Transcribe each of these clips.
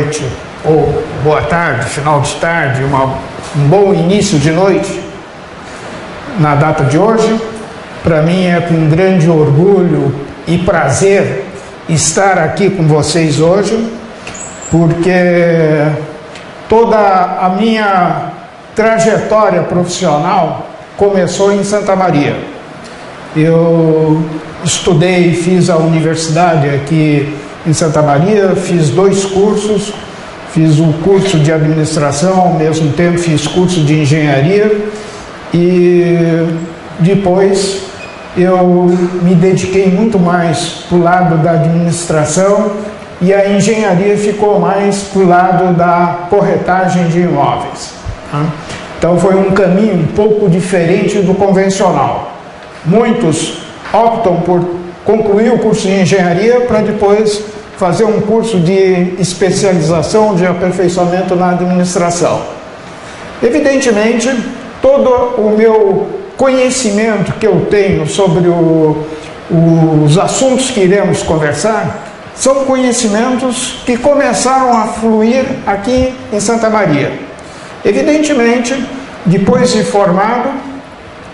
noite, ou boa tarde, final de tarde, um bom início de noite na data de hoje. Para mim é com grande orgulho e prazer estar aqui com vocês hoje, porque toda a minha trajetória profissional começou em Santa Maria. Eu estudei, fiz a universidade aqui em Santa Maria, fiz 2 cursos, fiz um curso de administração, ao mesmo tempo fiz curso de engenharia, e depois eu me dediquei muito mais para o lado da administração, e a engenharia ficou mais para o lado da corretagem de imóveis. Então foi um caminho um pouco diferente do convencional. Muitos optam por concluir o curso de engenharia para depois fazer um curso de especialização, de aperfeiçoamento na administração. Evidentemente, todo o meu conhecimento que eu tenho sobre os assuntos que iremos conversar são conhecimentos que começaram a fluir aqui em Santa Maria. Evidentemente, depois de formado,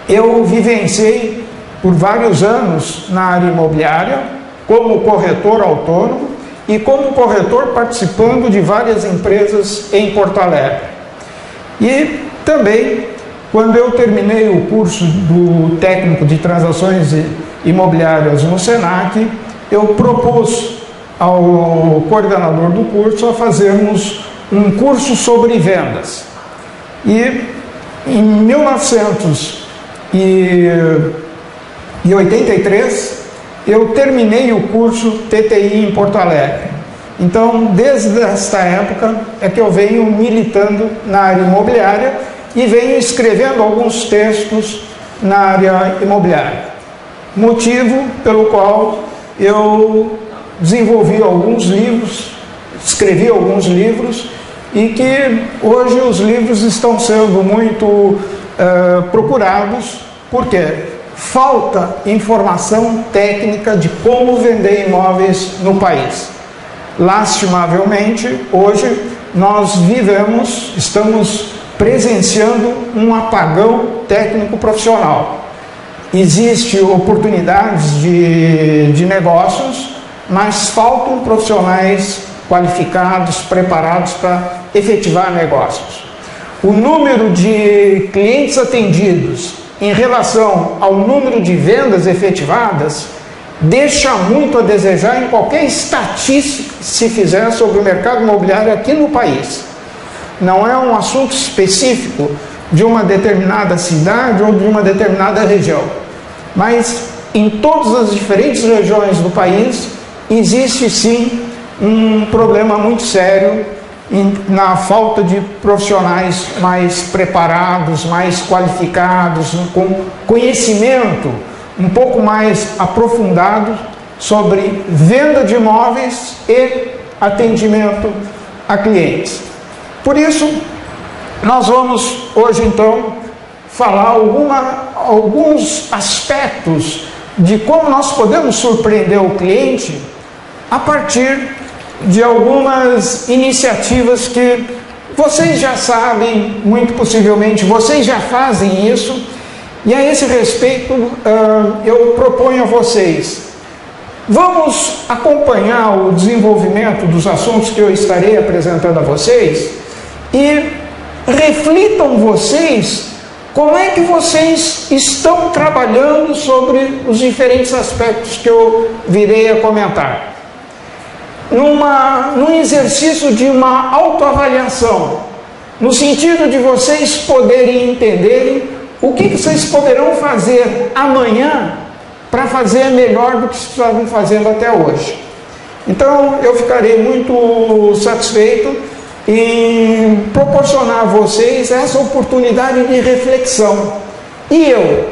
eu vivenciei por vários anos na área imobiliária, como corretor autônomo e como corretor participando de várias empresas em Porto Alegre. E também, quando eu terminei o curso do técnico de transações imobiliárias no Senac, eu propus ao coordenador do curso a fazermos um curso sobre vendas. E em 1983, eu terminei o curso TTI em Porto Alegre. Então, desde esta época é que eu venho militando na área imobiliária e venho escrevendo alguns textos na área imobiliária. Motivo pelo qual eu desenvolvi alguns livros, escrevi alguns livros, e que hoje os livros estão sendo muito procurados, porque falta informação técnica de como vender imóveis no país. Lastimavelmente, hoje nós estamos presenciando um apagão técnico profissional. Existem oportunidades de negócios, mas faltam profissionais qualificados, preparados para efetivar negócios. O número de clientes atendidos em relação ao número de vendas efetivadas deixa muito a desejar em qualquer estatística que se fizer sobre o mercado imobiliário aqui no país. Não é um assunto específico de uma determinada cidade ou de uma determinada região, mas em todas as diferentes regiões do país existe sim um problema muito sério na falta de profissionais mais preparados, mais qualificados, com conhecimento um pouco mais aprofundado sobre venda de imóveis e atendimento a clientes. Por isso, nós vamos hoje então falar alguns aspectos de como nós podemos surpreender o cliente a partir de algumas iniciativas que vocês já sabem, muito possivelmente vocês já fazem isso, e a esse respeito eu proponho a vocês, vamos acompanhar o desenvolvimento dos assuntos que eu estarei apresentando a vocês e reflitam vocês como é que vocês estão trabalhando sobre os diferentes aspectos que eu virei a comentar. Num exercício de uma autoavaliação, no sentido de vocês poderem entenderem o que vocês poderão fazer amanhã para fazer melhor do que estavam fazendo até hoje. Então, eu ficarei muito satisfeito em proporcionar a vocês essa oportunidade de reflexão. E eu?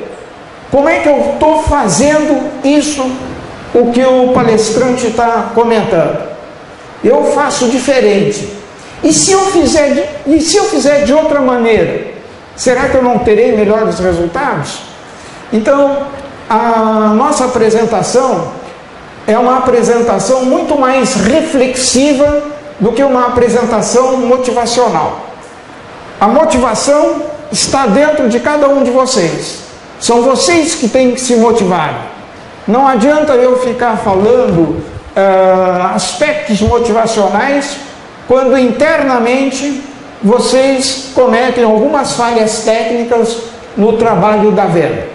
Como é que eu estou fazendo isso, o que o palestrante está comentando? Eu faço diferente. E se eu fizer de outra maneira, será que eu não terei melhores resultados? Então, a nossa apresentação é uma apresentação muito mais reflexiva do que uma apresentação motivacional. A motivação está dentro de cada um de vocês. São vocês que têm que se motivar. Não adianta eu ficar falando aspectos motivacionais quando internamente vocês cometem algumas falhas técnicas no trabalho da venda.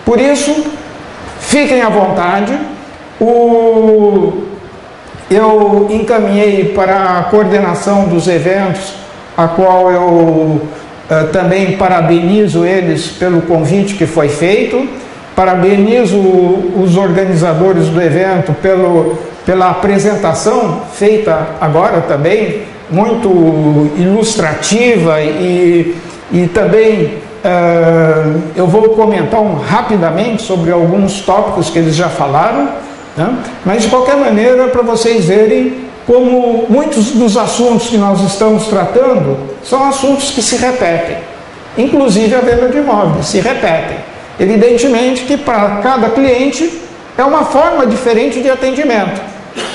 Por isso, fiquem à vontade. Eu encaminhei para a coordenação dos eventos, a qual eu também parabenizo eles pelo convite que foi feito, parabenizo os organizadores do evento pela apresentação feita agora também, muito ilustrativa e também eu vou comentar rapidamente sobre alguns tópicos que eles já falaram, né? Mas de qualquer maneira, para vocês verem como muitos dos assuntos que nós estamos tratando são assuntos que se repetem, inclusive a venda de imóveis se repetem. Evidentemente que para cada cliente é uma forma diferente de atendimento.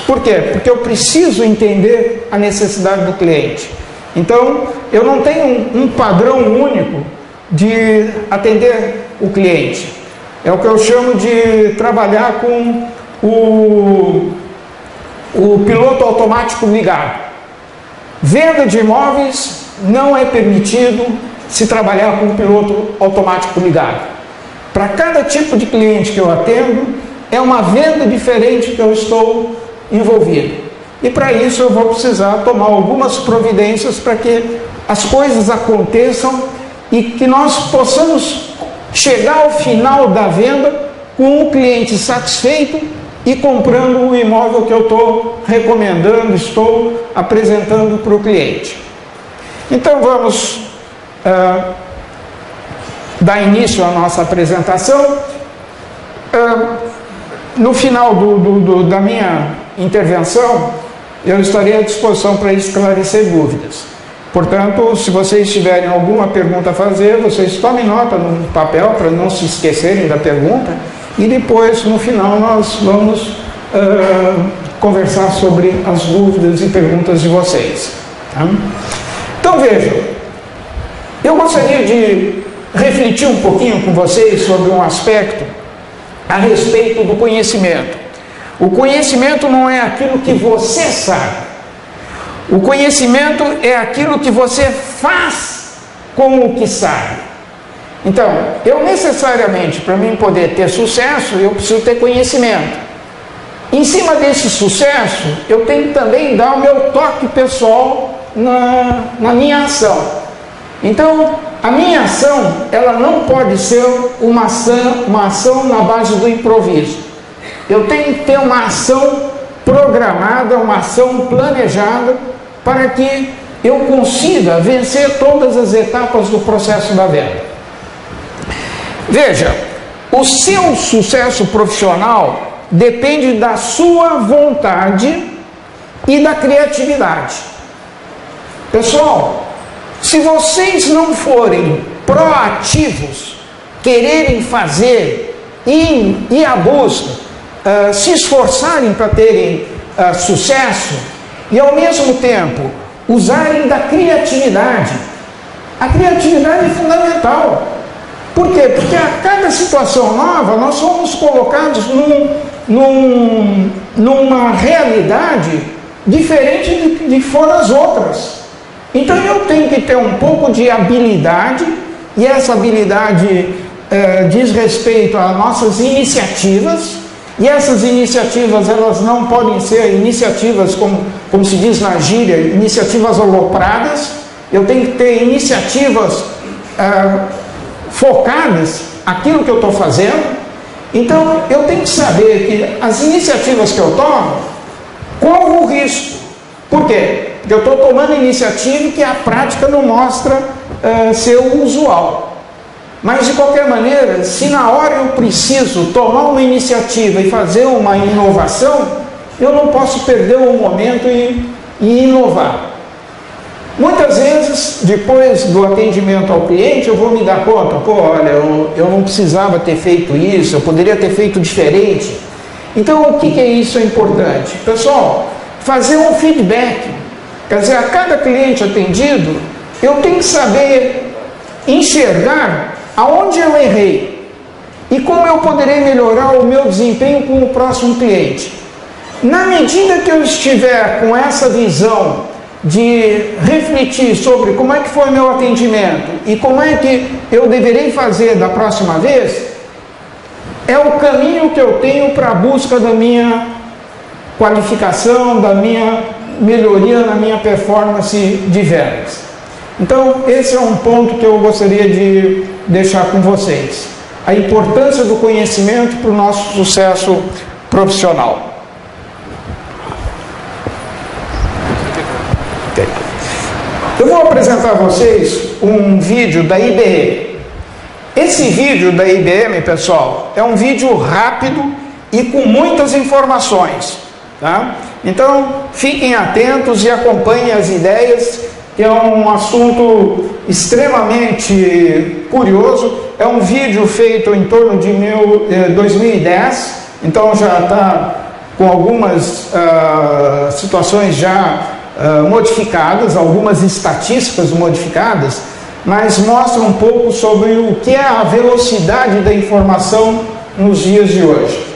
Por quê? Porque eu preciso entender a necessidade do cliente. Então, eu não tenho um padrão único de atender o cliente. É o que eu chamo de trabalhar com o piloto automático ligado. Venda de imóveis não é permitido se trabalhar com o piloto automático ligado. Para cada tipo de cliente que eu atendo, é uma venda diferente que eu estou envolvido. E para isso eu vou precisar tomar algumas providências para que as coisas aconteçam e que nós possamos chegar ao final da venda com o cliente satisfeito e comprando o imóvel que eu estou recomendando, estou apresentando para o cliente. Então vamos dar início à nossa apresentação. No final da minha intervenção, eu estarei à disposição para esclarecer dúvidas. Portanto, se vocês tiverem alguma pergunta a fazer, vocês tomem nota no papel para não se esquecerem da pergunta e depois, no final, nós vamos conversar sobre as dúvidas e perguntas de vocês. Tá? Então, vejam, eu gostaria de refletir um pouquinho com vocês sobre um aspecto a respeito do conhecimento. O conhecimento não é aquilo que você sabe. O conhecimento é aquilo que você faz com o que sabe. Então, eu necessariamente, para mim poder ter sucesso, eu preciso ter conhecimento. Em cima desse sucesso, eu tenho que também dar o meu toque pessoal na minha ação. Então, a minha ação, ela não pode ser uma ação na base do improviso. Eu tenho que ter uma ação programada, uma ação planejada, para que eu consiga vencer todas as etapas do processo da venda. Veja, o seu sucesso profissional depende da sua vontade e da criatividade. Pessoal, se vocês não forem proativos, quererem fazer, ir à busca, se esforçarem para terem sucesso e ao mesmo tempo usarem da criatividade, a criatividade é fundamental. Por quê? Porque a cada situação nova nós somos colocados numa realidade diferente de foram as outras. Então eu tenho que ter um pouco de habilidade, e essa habilidade diz respeito a nossas iniciativas, e essas iniciativas elas não podem ser iniciativas, como se diz na gíria, iniciativas alopradas. Eu tenho que ter iniciativas focadas naquilo que eu estou fazendo. Então eu tenho que saber que as iniciativas que eu tomo, corro o risco. Por quê? Porque eu estou tomando iniciativa que a prática não mostra ser o usual. Mas de qualquer maneira, se na hora eu preciso tomar uma iniciativa e fazer uma inovação, eu não posso perder o momento e inovar. Muitas vezes, depois do atendimento ao cliente, eu vou me dar conta, olha, eu não precisava ter feito isso, eu poderia ter feito diferente. Então, o que é isso é importante? Pessoal, fazer um feedback. Quer dizer, a cada cliente atendido, eu tenho que saber enxergar aonde eu errei e como eu poderei melhorar o meu desempenho com o próximo cliente. Na medida que eu estiver com essa visão de refletir sobre como é que foi meu atendimento e como é que eu deverei fazer da próxima vez, é o caminho que eu tenho para a busca da minha qualificação, da minha melhoria na minha performance de vendas. Então, esse é um ponto que eu gostaria de deixar com vocês. A importância do conhecimento para o nosso sucesso profissional. Eu vou apresentar a vocês um vídeo da IBM. Esse vídeo da IBM, pessoal, é um vídeo rápido e com muitas informações, tá? Então, fiquem atentos e acompanhem as ideias, que é um assunto extremamente curioso. É um vídeo feito em torno de 2010, então já está com algumas situações já modificadas, algumas estatísticas modificadas, mas mostra um pouco sobre o que é a velocidade da informação nos dias de hoje.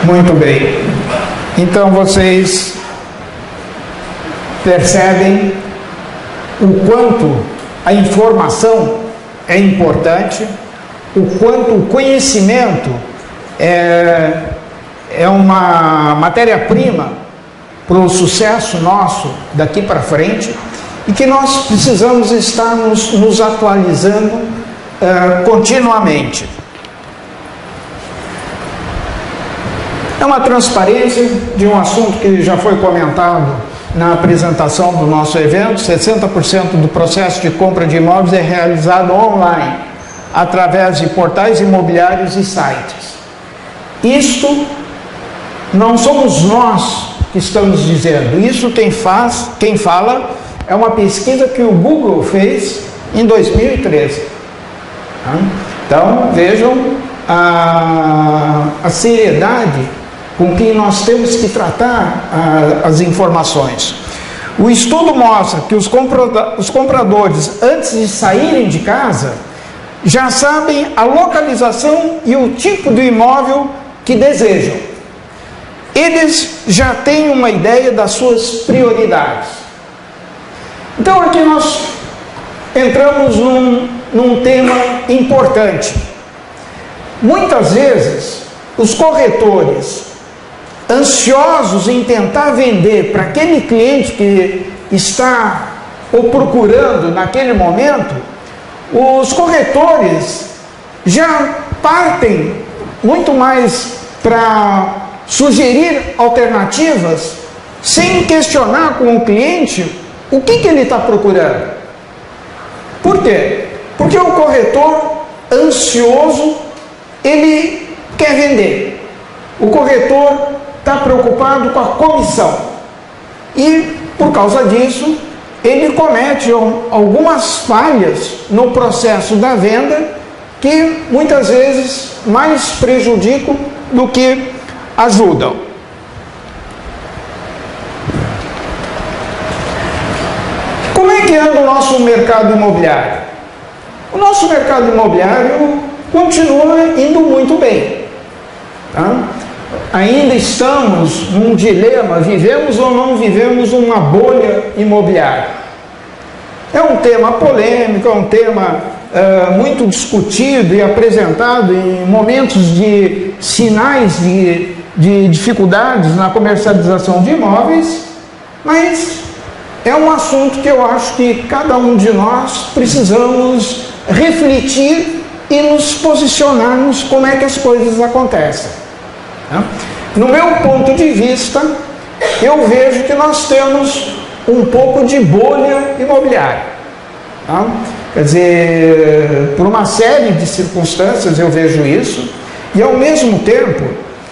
Muito bem. Então vocês percebem o quanto a informação é importante, o quanto o conhecimento é uma matéria-prima para o sucesso nosso daqui para frente, e que nós precisamos estar nos atualizando continuamente. É uma transparência de um assunto que já foi comentado na apresentação do nosso evento. 60% do processo de compra de imóveis é realizado online, através de portais imobiliários e sites. Isto não somos nós que estamos dizendo, isso quem fala é uma pesquisa que o Google fez em 2013. Então, vejam a seriedade com que nós temos que tratar as informações. O estudo mostra que os compradores, antes de saírem de casa, já sabem a localização e o tipo de imóvel que desejam. Eles já têm uma ideia das suas prioridades. Então aqui nós entramos num tema importante. Muitas vezes os corretores, ansiosos em tentar vender para aquele cliente que está o procurando naquele momento, os corretores já partem muito mais para sugerir alternativas sem questionar com o cliente o que ele está procurando. Por quê? Porque o corretor ansioso, ele quer vender. O corretor está preocupado com a comissão. E, por causa disso, ele comete algumas falhas no processo da venda que, muitas vezes, mais prejudicam do que ajudam. Como é que anda o nosso mercado imobiliário? O nosso mercado imobiliário continua indo muito bem. Tá? Ainda estamos num dilema, vivemos ou não vivemos uma bolha imobiliária. É um tema polêmico, é um tema muito discutido e apresentado em momentos de sinais de dificuldades na comercialização de imóveis, mas é um assunto que eu acho que cada um de nós precisamos refletir e nos posicionarmos como é que as coisas acontecem. No meu ponto de vista, eu vejo que nós temos um pouco de bolha imobiliária. Quer dizer, por uma série de circunstâncias eu vejo isso, e ao mesmo tempo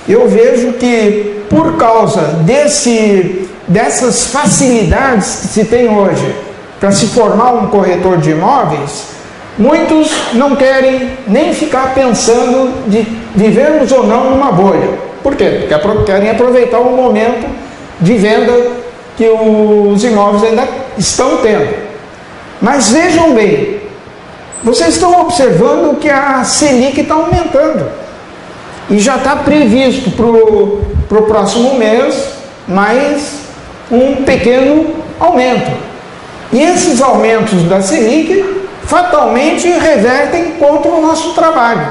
eu vejo que por causa dessas facilidades que se tem hoje para se formar um corretor de imóveis, muitos não querem nem ficar pensando de vivermos ou não numa bolha. Por quê? Porque querem aproveitar o momento de venda que os imóveis ainda estão tendo. Mas vejam bem, vocês estão observando que a Selic está aumentando. E já está previsto para o próximo mês mais um pequeno aumento. E esses aumentos da Selic fatalmente revertem contra o nosso trabalho.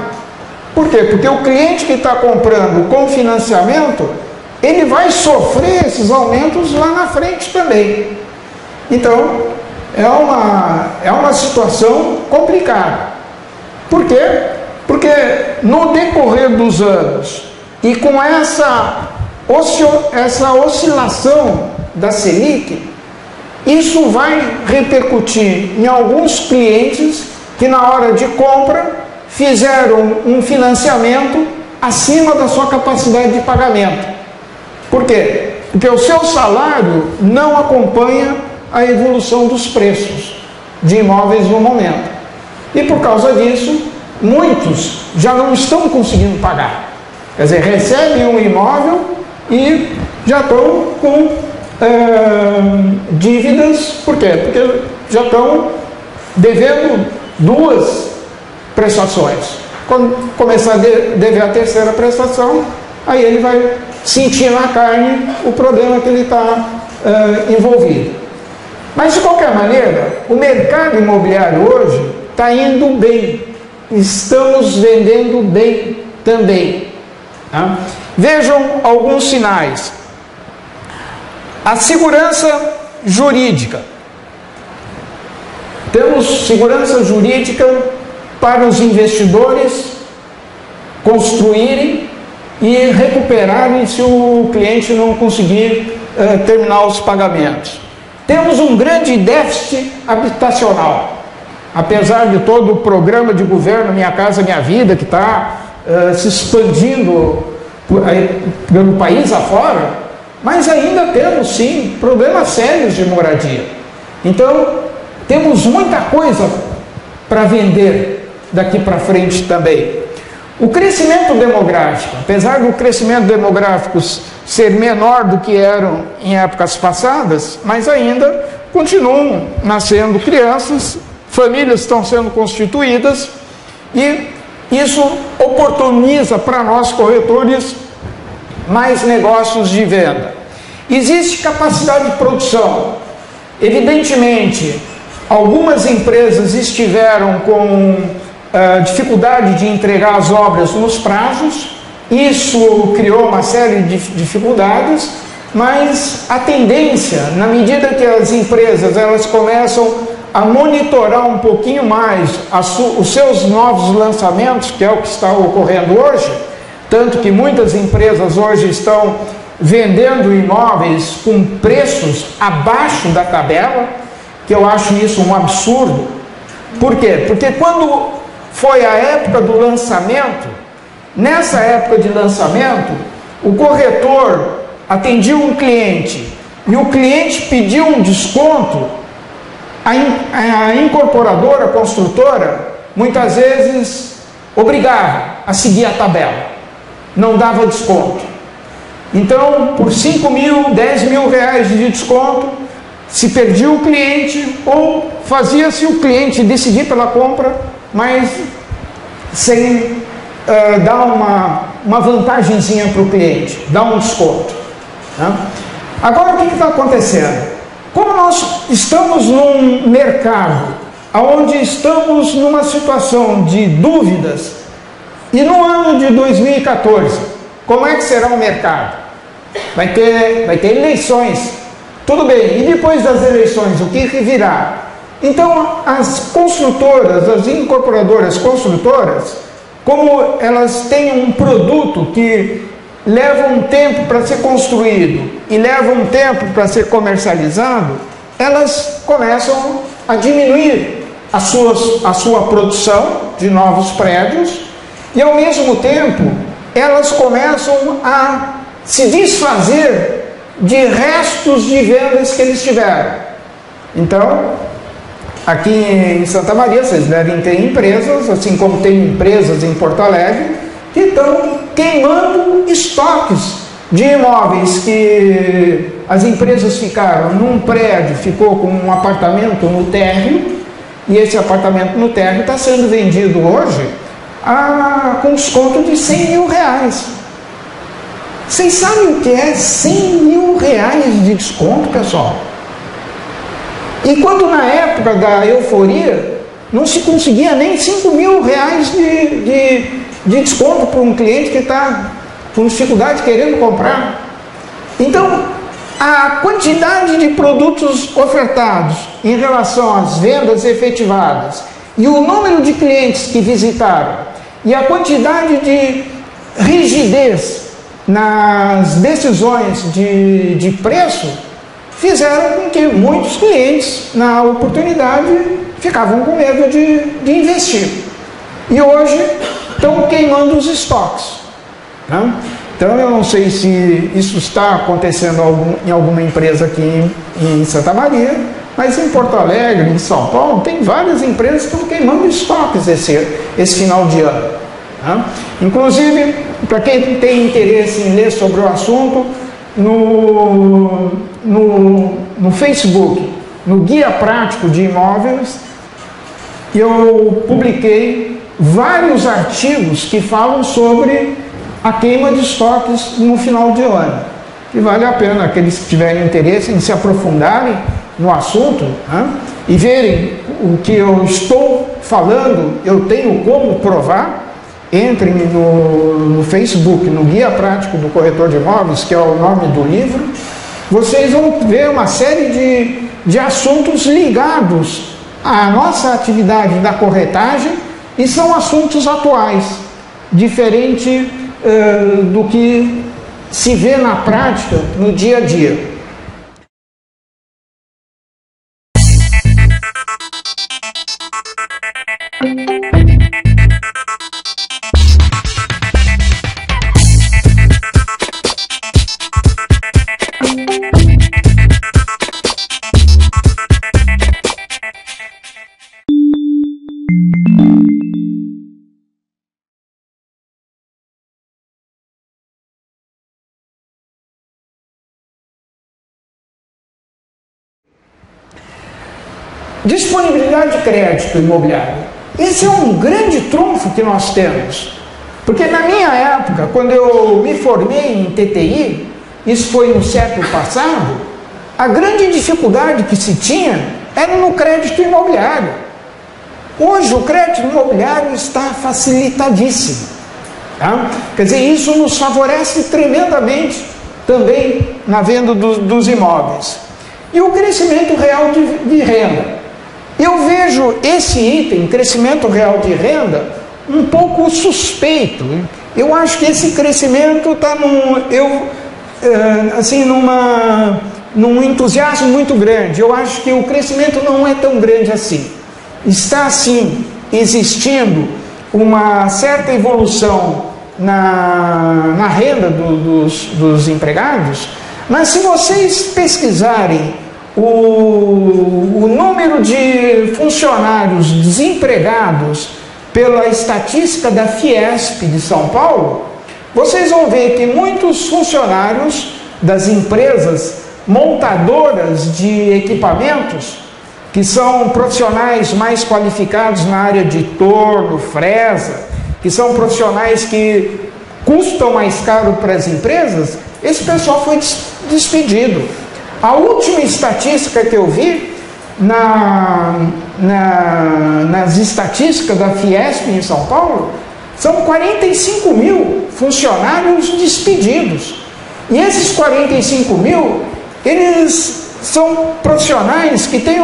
Por quê? Porque o cliente que está comprando com financiamento, ele vai sofrer esses aumentos lá na frente também. Então, é uma situação complicada. Por quê? Porque no decorrer dos anos, e com essa oscilação da Selic, isso vai repercutir em alguns clientes que na hora de compra fizeram um financiamento acima da sua capacidade de pagamento. Por quê? Porque o seu salário não acompanha a evolução dos preços de imóveis no momento. E por causa disso, muitos já não estão conseguindo pagar. Quer dizer, recebem um imóvel e já estão com dívidas. Por quê? Porque já estão devendo duas prestações. Quando começar a dever a terceira prestação, aí ele vai sentir na carne o problema que ele está envolvido. Mas, de qualquer maneira, o mercado imobiliário hoje está indo bem. Estamos vendendo bem também. Tá? Vejam alguns sinais. A segurança jurídica. Temos segurança jurídica para os investidores construírem e recuperarem se o cliente não conseguir terminar os pagamentos. Temos um grande déficit habitacional. Apesar de todo o programa de governo Minha Casa Minha Vida, que está se expandindo pelo país afora, mas ainda temos sim problemas sérios de moradia. Então temos muita coisa para vender daqui para frente também. O crescimento demográfico, apesar do crescimento demográfico ser menor do que eram em épocas passadas, mas ainda continuam nascendo crianças, famílias estão sendo constituídas e isso oportuniza para nós corretores mais negócios de venda. Existe capacidade de produção. Evidentemente, algumas empresas estiveram com dificuldade de entregar as obras nos prazos, isso criou uma série de dificuldades, mas a tendência, na medida que as empresas elas começam a monitorar um pouquinho mais os seus novos lançamentos, que é o que está ocorrendo hoje, tanto que muitas empresas hoje estão vendendo imóveis com preços abaixo da tabela, que eu acho isso um absurdo. Por quê? Porque quando foi a época do lançamento, nessa época de lançamento, o corretor atendia um cliente e o cliente pediu um desconto, a incorporadora, a construtora, muitas vezes obrigava a seguir a tabela, não dava desconto. Então, por 5 mil, 10 mil reais de desconto, se perdia o cliente ou fazia-se o cliente decidir pela compra, mas sem dar uma vantagenzinha para o cliente, dar um desconto. Tá? Agora, o que está acontecendo? Como nós estamos num mercado onde estamos numa situação de dúvidas, e no ano de 2014, como é que será o mercado? Vai ter eleições, tudo bem, e depois das eleições, o que virá? Então, as construtoras, as incorporadoras construtoras, como elas têm um produto que leva um tempo para ser construído e leva um tempo para ser comercializado, elas começam a diminuir a sua produção de novos prédios e, ao mesmo tempo, elas começam a se desfazer de restos de vendas que eles tiveram. Então, aqui em Santa Maria, vocês devem ter empresas, assim como tem empresas em Porto Alegre, que estão queimando estoques de imóveis que as empresas ficaram num prédio, ficou com um apartamento no térreo, e esse apartamento no térreo está sendo vendido hoje com desconto de 100 mil reais. Vocês sabem o que é 100 mil reais de desconto, pessoal? Enquanto na época da euforia não se conseguia nem 5 mil reais de desconto para um cliente que está com dificuldade querendo comprar. Então, a quantidade de produtos ofertados em relação às vendas efetivadas e o número de clientes que visitaram e a quantidade de rigidez nas decisões de preço fizeram com que muitos clientes, na oportunidade, ficavam com medo de investir. E hoje estão queimando os estoques. Né? Então, eu não sei se isso está acontecendo em alguma empresa aqui em Santa Maria, mas em Porto Alegre, em São Paulo, tem várias empresas que estão queimando estoques esse final de ano. Né? Inclusive, para quem tem interesse em ler sobre o assunto, no Facebook, no Guia Prático de Imóveis, eu publiquei vários artigos que falam sobre a queima de estoques no final de ano. E vale a pena aqueles que tiverem interesse em se aprofundarem no assunto, né, e verem o que eu estou falando, eu tenho como provar. Entrem no Facebook, no Guia Prático do Corretor de Imóveis, que é o nome do livro. Vocês vão ver uma série de assuntos ligados à nossa atividade da corretagem, e são assuntos atuais, diferente do que se vê na prática no dia a dia. Disponibilidade de crédito imobiliário. Esse é um grande trunfo que nós temos. Porque na minha época, quando eu me formei em TTI, isso foi no século passado, a grande dificuldade que se tinha era no crédito imobiliário. Hoje o crédito imobiliário está facilitadíssimo. Tá? Quer dizer, isso nos favorece tremendamente também na venda dos imóveis. E o crescimento real de renda. Eu vejo esse item, crescimento real de renda, um pouco suspeito. Eu acho que esse crescimento está num entusiasmo muito grande. Eu acho que o crescimento não é tão grande assim. Está, sim, existindo uma certa evolução na renda dos empregados, mas se vocês pesquisarem o número de funcionários desempregados pela estatística da Fiesp de São Paulo, vocês vão ver que muitos funcionários das empresas montadoras de equipamentos, que são profissionais mais qualificados na área de torno, fresa, que são profissionais que custam mais caro para as empresas, esse pessoal foi despedido. A última estatística que eu vi nas estatísticas da Fiesp em São Paulo, são 45 mil funcionários despedidos. E esses 45 mil, eles são profissionais que têm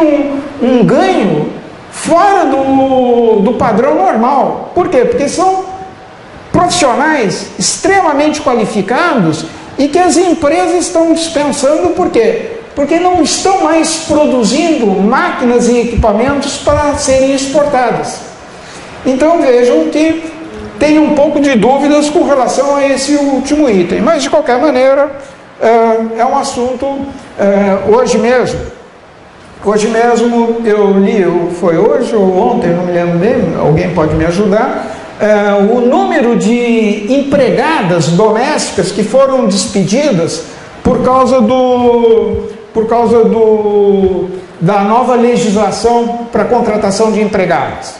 um ganho fora do padrão normal. Por quê? Porque são profissionais extremamente qualificados e que as empresas estão dispensando. Por quê? Porque não estão mais produzindo máquinas e equipamentos para serem exportadas. Então vejam que tem um pouco de dúvidas com relação a esse último item, mas de qualquer maneira é um assunto. Hoje mesmo eu li, foi hoje ou ontem, não me lembro bem, alguém pode me ajudar, o número de empregadas domésticas que foram despedidas por causa da nova legislação para contratação de empregados.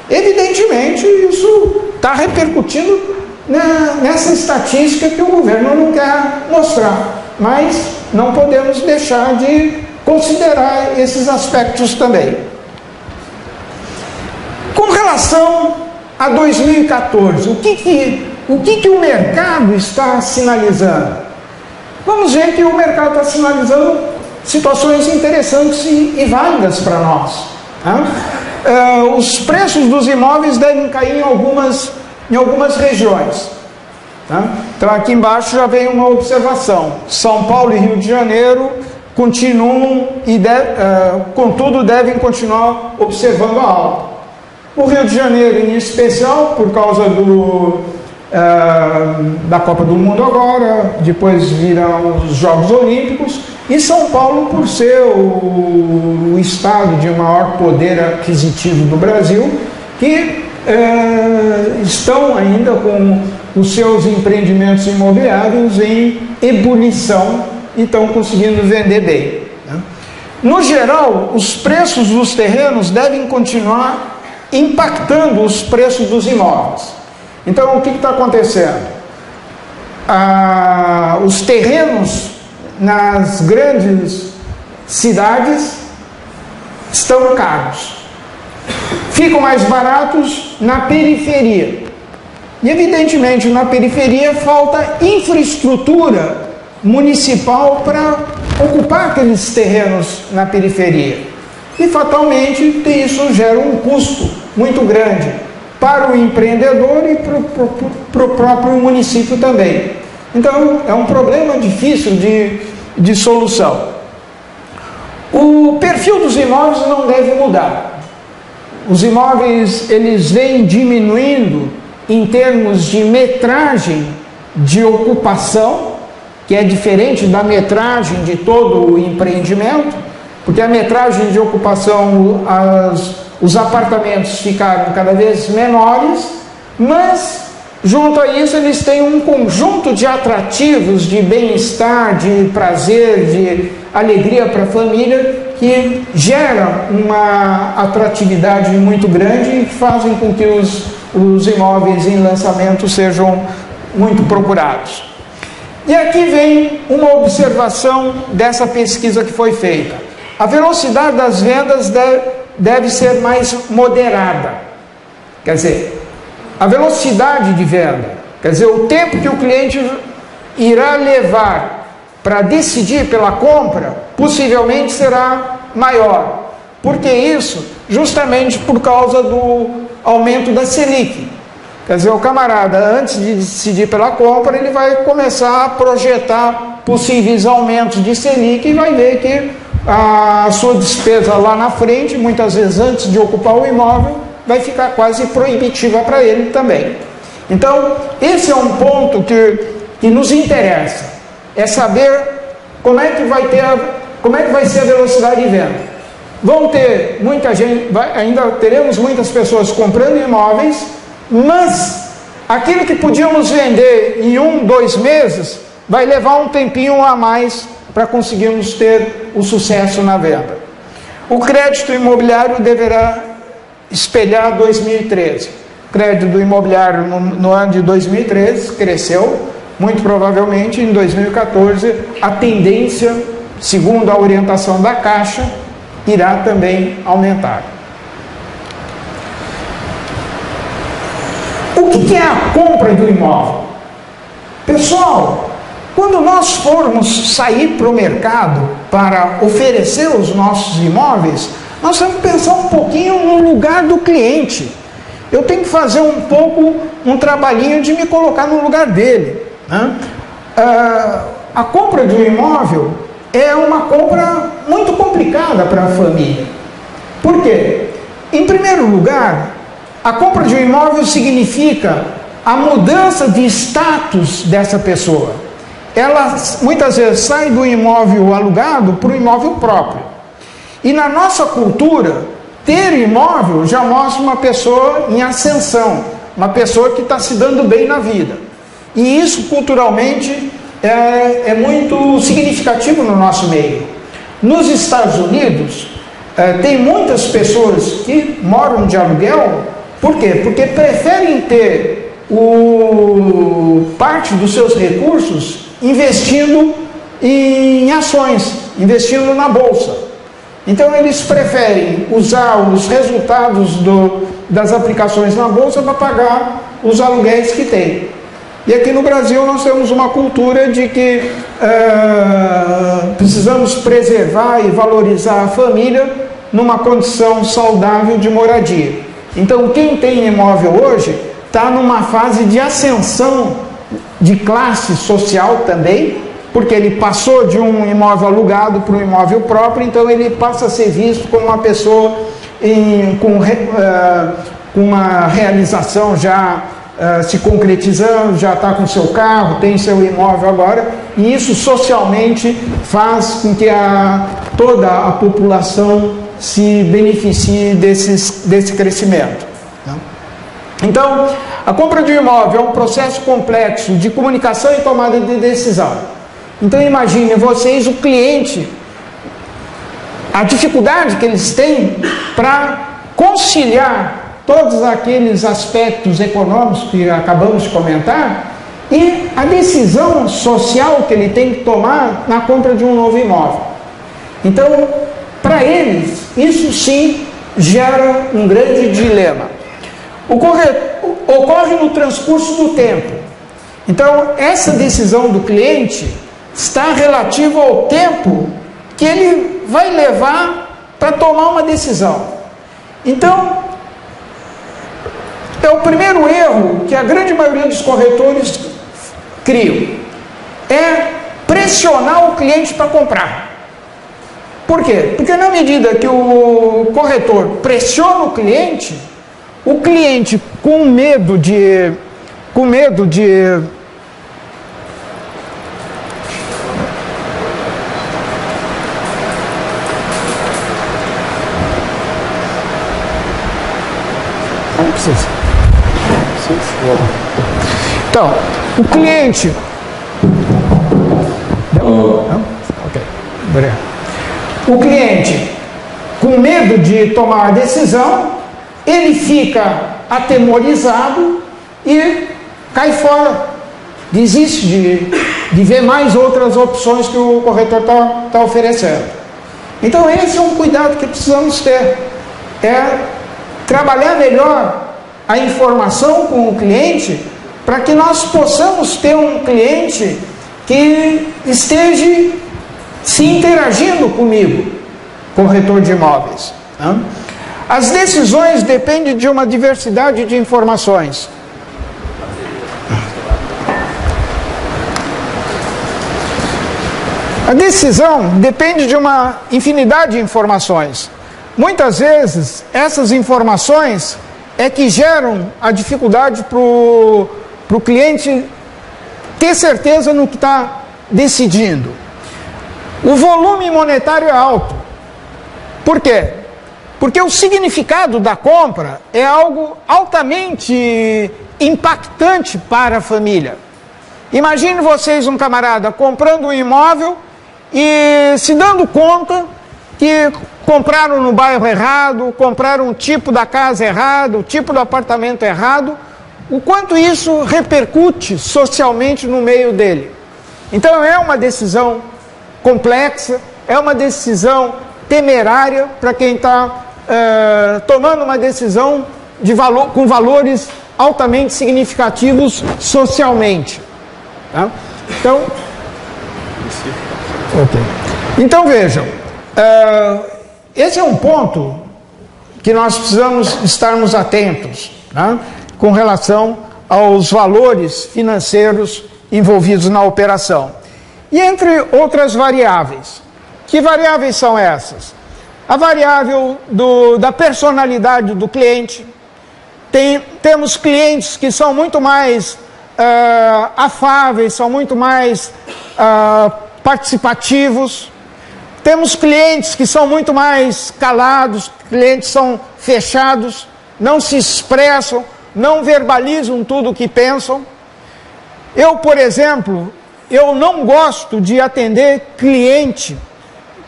Evidentemente, isso está repercutindo nessa estatística que o governo não quer mostrar, mas não podemos deixar de considerar esses aspectos também. Com relação a 2014, o que o mercado está sinalizando? Vamos ver que o mercado está sinalizando situações interessantes e válidas para nós. Os preços dos imóveis devem cair em algumas regiões. Então aqui embaixo já vem uma observação. São Paulo e Rio de Janeiro continuam contudo devem continuar observando a alta. O Rio de Janeiro em especial por causa da Copa do Mundo agora, depois virão os Jogos Olímpicos, e São Paulo por ser o estado de maior poder aquisitivo do Brasil, que estão ainda com os seus empreendimentos imobiliários em ebulição e estão conseguindo vender bem. No geral, os preços dos terrenos devem continuar impactando os preços dos imóveis. Então, o que está acontecendo? os terrenos nas grandes cidades estão caros. Ficam mais baratos na periferia. E, evidentemente, na periferia falta infraestrutura municipal para ocupar aqueles terrenos na periferia. E, fatalmente, isso gera um custo muito grande para o empreendedor e para o próprio município também. Então, é um problema difícil de solução. O perfil dos imóveis não deve mudar. Os imóveis, eles vêm diminuindo em termos de metragem de ocupação, que é diferente da metragem de todo o empreendimento, porque a metragem de ocupação, os apartamentos ficaram cada vez menores, mas junto a isso eles têm um conjunto de atrativos, de bem-estar, de prazer, de alegria para a família, que gera uma atratividade muito grande e fazem com que os imóveis em lançamento sejam muito procurados. E aqui vem uma observação dessa pesquisa que foi feita. A velocidade das vendas deve ser mais moderada. Quer dizer, a velocidade de venda, quer dizer, o tempo que o cliente irá levar para decidir pela compra, possivelmente será maior. Por que isso? Justamente por causa do aumento da Selic. Quer dizer, o camarada, antes de decidir pela compra, ele vai começar a projetar possíveis aumentos de Selic e vai ver que a sua despesa lá na frente, muitas vezes antes de ocupar o imóvel, vai ficar quase proibitiva para ele também. Então, esse é um ponto que nos interessa, é saber como é que vai ser a velocidade de venda. Vão ter muita gente, ainda teremos muitas pessoas comprando imóveis, mas aquilo que podíamos vender em 1, 2 meses, vai levar um tempinho a mais para conseguirmos ter o sucesso na venda. O crédito imobiliário deverá espelhar 2013. O crédito imobiliário no ano de 2013 cresceu, muito provavelmente em 2014 a tendência, segundo a orientação da Caixa, irá também aumentar. O que é a compra do imóvel? Pessoal, quando nós formos sair para o mercado para oferecer os nossos imóveis, nós temos que pensar um pouquinho no lugar do cliente. Eu tenho que fazer um trabalhinho de me colocar no lugar dele, né? A compra de um imóvel é uma compra muito complicada para a família. Por quê? Em primeiro lugar, a compra de um imóvel significa a mudança de status dessa pessoa. Ela muitas vezes sai do imóvel alugado para o imóvel próprio. E na nossa cultura, ter imóvel já mostra uma pessoa em ascensão, uma pessoa que está se dando bem na vida. E isso culturalmente é muito significativo no nosso meio. Nos Estados Unidos, tem muitas pessoas que moram de aluguel. Por quê? Porque preferem ter parte dos seus recursos investindo em ações, investindo na bolsa. Então eles preferem usar os resultados das aplicações na bolsa para pagar os aluguéis que tem. E aqui no Brasil nós temos uma cultura de que precisamos preservar e valorizar a família numa condição saudável de moradia. Então quem tem imóvel hoje está numa fase de ascensão de classe social também, porque ele passou de um imóvel alugado para um imóvel próprio, então ele passa a ser visto como uma pessoa com uma realização já se concretizando, já está com seu carro, tem seu imóvel agora, e isso socialmente faz com que toda a população se beneficie desse crescimento. Então, a compra de um imóvel é um processo complexo de comunicação e tomada de decisão. Então imagine vocês, o cliente, a dificuldade que eles têm para conciliar todos aqueles aspectos econômicos que acabamos de comentar e a decisão social que ele tem que tomar na compra de um novo imóvel. Então, para eles, isso sim gera um grande dilema. Ocorre no transcurso do tempo. Então, essa decisão do cliente está relativa ao tempo que ele vai levar para tomar uma decisão. Então, é o primeiro erro que a grande maioria dos corretores criam, é pressionar o cliente para comprar. Por quê? Porque na medida que o corretor pressiona o cliente com medo de Então, o cliente... Ok, obrigado. O cliente, com medo de tomar a decisão, ele fica atemorizado e cai fora. Desiste de ver mais outras opções que o corretor está oferecendo. Então, esse é um cuidado que precisamos ter. É trabalhar melhor a informação com o cliente para que nós possamos ter um cliente que esteja se interagindo comigo, corretor de imóveis. As decisões dependem de uma diversidade de informações. A decisão depende de uma infinidade de informações. Muitas vezes, essas informações é que geram a dificuldade para o cliente ter certeza no que está decidindo. O volume monetário é alto. Por quê? Porque o significado da compra é algo altamente impactante para a família. Imagine vocês, um camarada, comprando um imóvel e se dando conta que compraram no bairro errado, compraram o tipo da casa errado, o tipo do apartamento errado, o quanto isso repercute socialmente no meio dele. Então é uma decisão complexa, é uma decisão temerária para quem está tomando uma decisão com valores altamente significativos socialmente. Tá? Então vejam, esse é um ponto que nós precisamos estarmos atentos, tá? Com relação aos valores financeiros envolvidos na operação. E entre outras variáveis. Que variáveis são essas? A variável da personalidade do cliente. Temos clientes que são muito mais afáveis, são muito mais participativos. Temos clientes que são muito mais calados, clientes são fechados, não se expressam, não verbalizam tudo o que pensam. Eu, por exemplo, eu não gosto de atender cliente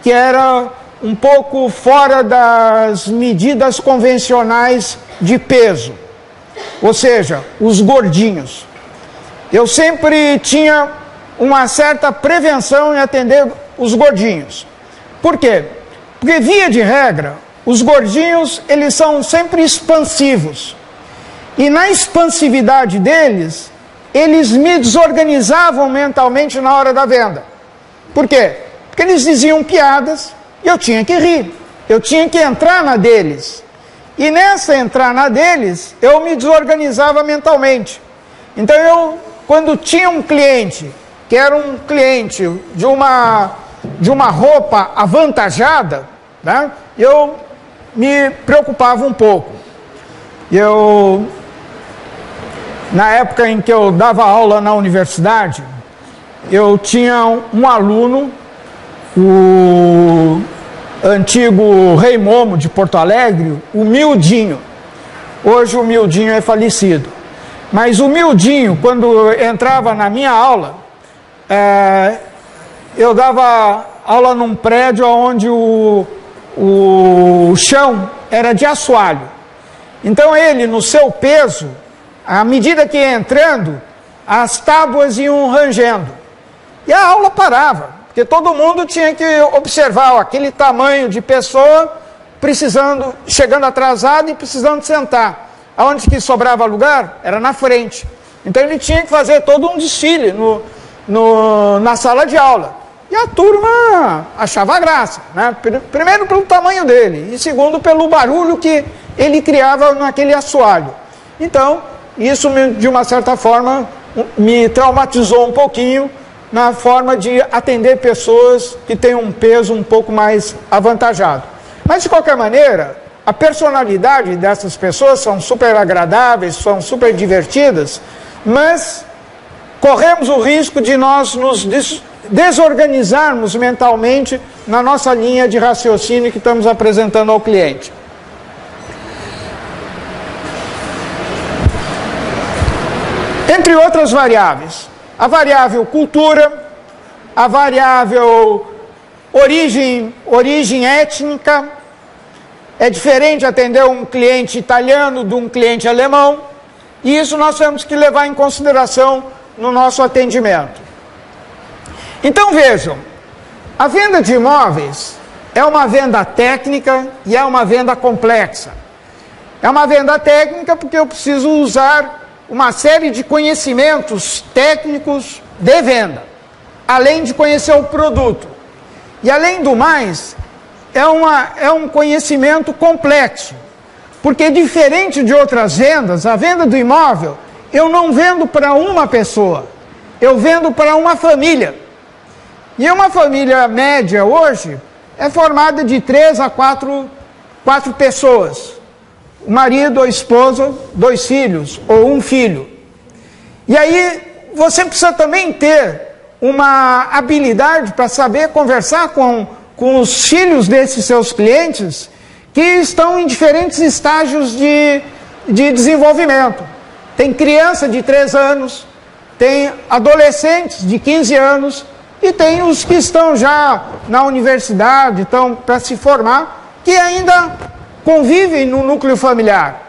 que era um pouco fora das medidas convencionais de peso, ou seja, os gordinhos. Eu sempre tinha uma certa prevenção em atender os gordinhos. Por quê? Porque, via de regra, os gordinhos, eles são sempre expansivos. E na expansividade deles, eles me desorganizavam mentalmente na hora da venda. Por quê? Porque eles diziam piadas e eu tinha que rir. Eu tinha que entrar na deles. E nessa entrar na deles, eu me desorganizava mentalmente. Então, quando tinha um cliente, que era um cliente de uma roupa avantajada, né, eu me preocupava um pouco. Na época em que eu dava aula na universidade, eu tinha um aluno, o antigo Rei Momo de Porto Alegre, o Mildinho. Hoje o Mildinho é falecido. Mas o Mildinho, quando entrava na minha aula, eu dava aula num prédio onde o chão era de assoalho. Então ele, no seu peso, à medida que ia entrando, as tábuas iam rangendo. E a aula parava, porque todo mundo tinha que observar aquele tamanho de pessoa, precisando, chegando atrasado e precisando sentar. Aonde que sobrava lugar? Era na frente. Então ele tinha que fazer todo um desfile na sala de aula. E a turma achava graça, né? Primeiro pelo tamanho dele, e segundo pelo barulho que ele criava naquele assoalho. Então, isso de uma certa forma me traumatizou um pouquinho na forma de atender pessoas que têm um peso um pouco mais avantajado. Mas de qualquer maneira, a personalidade dessas pessoas são super agradáveis, são super divertidas, mas corremos o risco de nós nos desorganizarmos mentalmente na nossa linha de raciocínio que estamos apresentando ao cliente. Entre outras variáveis, a variável cultura, a variável origem étnica. É diferente atender um cliente italiano de um cliente alemão, e isso nós temos que levar em consideração no nosso atendimento. Então vejam, a venda de imóveis é uma venda técnica e é uma venda complexa. É uma venda técnica porque eu preciso usar uma série de conhecimentos técnicos de venda, além de conhecer o produto. E além do mais, é um conhecimento complexo, porque diferente de outras vendas, a venda do imóvel, eu não vendo para uma pessoa, eu vendo para uma família. E uma família média hoje é formada de 3 a 4 pessoas. O marido, a esposa, 2 filhos ou 1 filho. E aí você precisa também ter uma habilidade para saber conversar com os filhos desses seus clientes que estão em diferentes estágios de desenvolvimento. Tem criança de 3 anos, tem adolescentes de 15 anos e tem os que estão já na universidade, estão para se formar, que ainda convivem no núcleo familiar.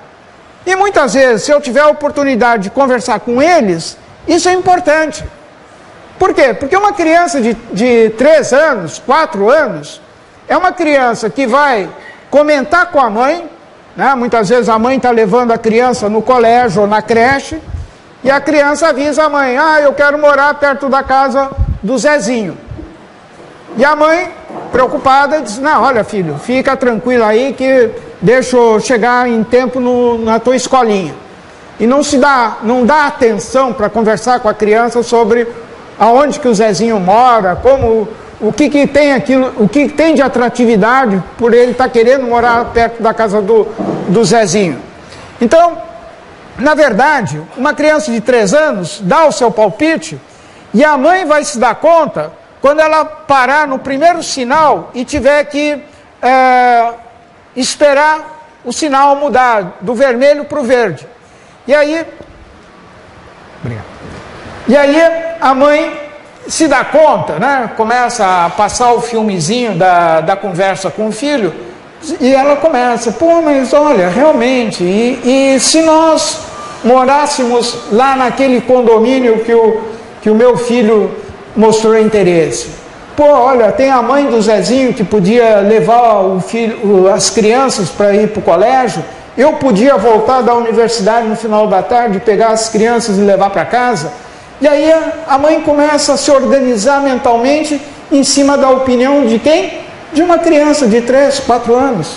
E muitas vezes, se eu tiver a oportunidade de conversar com eles, isso é importante. Por quê? Porque uma criança de 3 anos, 4 anos, é uma criança que vai comentar com a mãe, né? Muitas vezes a mãe está levando a criança no colégio ou na creche, e a criança avisa a mãe, eu quero morar perto da casa do Zezinho. E a mãe, preocupada, diz, não, olha filho, fica tranquilo aí que deixa eu chegar em tempo na tua escolinha. E não dá atenção para conversar com a criança sobre aonde que o Zezinho mora, o que tem de atratividade por ele estar querendo morar perto da casa do Zezinho. Então, na verdade, uma criança de 3 anos dá o seu palpite e a mãe vai se dar conta quando ela parar no primeiro sinal e tiver que esperar o sinal mudar do vermelho para o verde. E aí a mãe se dá conta, né? Começa a passar o filmezinho da conversa com o filho, e ela começa, mas olha, realmente, e se nós morássemos lá naquele condomínio que o meu filho mostrou interesse? Olha, tem a mãe do Zezinho que podia levar as crianças para ir para o colégio, eu podia voltar da universidade no final da tarde, pegar as crianças e levar para casa. E aí a mãe começa a se organizar mentalmente em cima da opinião de quem? De uma criança de 3, 4 anos,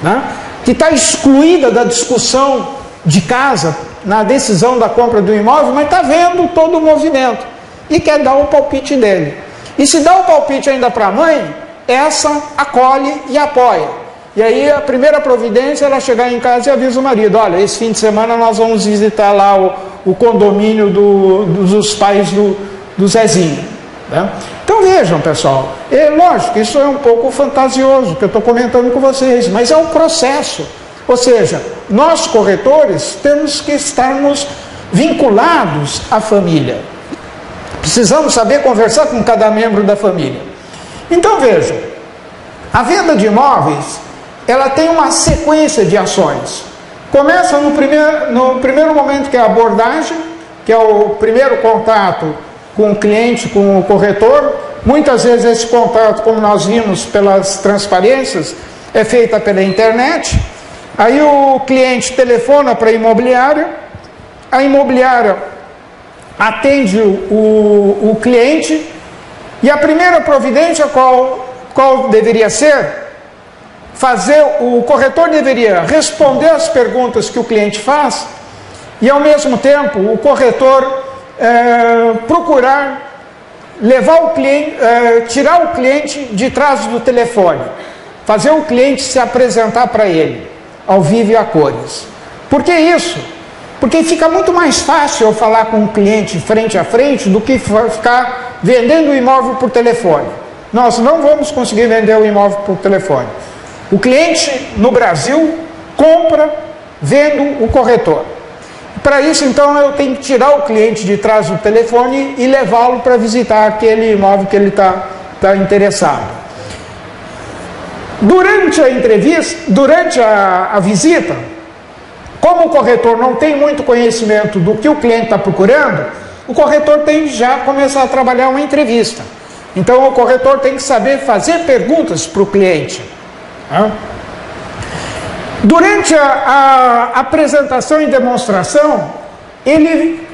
né? Que está excluída da discussão de casa, na decisão da compra do imóvel, mas está vendo todo o movimento e quer dar o palpite dele. E se dá o palpite ainda para a mãe, essa acolhe e apoia. E aí a primeira providência é ela chegar em casa e avisa o marido, olha, esse fim de semana nós vamos visitar lá o condomínio dos pais do Zezinho, né? Então vejam, pessoal, lógico, isso é um pouco fantasioso que eu estou comentando com vocês, mas é um processo. Ou seja, nós corretores temos que estarmos vinculados à família. Precisamos saber conversar com cada membro da família. Então vejam, a venda de imóveis, ela tem uma sequência de ações. Começa no primeiro momento, que é a abordagem, que é o primeiro contato com o cliente, com o corretor. Muitas vezes esse contato, como nós vimos pelas transparências, é feita pela internet. Aí o cliente telefona para a imobiliária atende o cliente, e a primeira providência qual deveria ser? O corretor deveria responder às perguntas que o cliente faz e, ao mesmo tempo, o corretor procurar levar o cliente, tirar o cliente de trás do telefone, fazer o cliente se apresentar para ele, ao vivo e a cores. Por que isso? Porque fica muito mais fácil eu falar com o cliente frente a frente do que ficar vendendo o imóvel por telefone. Nós não vamos conseguir vender o imóvel por telefone. O cliente no Brasil compra vendo o corretor. Para isso, então, eu tenho que tirar o cliente de trás do telefone e levá-lo para visitar aquele imóvel que ele está interessado. Durante a entrevista, durante a visita, como o corretor não tem muito conhecimento do que o cliente está procurando, o corretor tem que já começar a trabalhar uma entrevista. Então, o corretor tem que saber fazer perguntas para o cliente. Durante a apresentação e demonstração, ele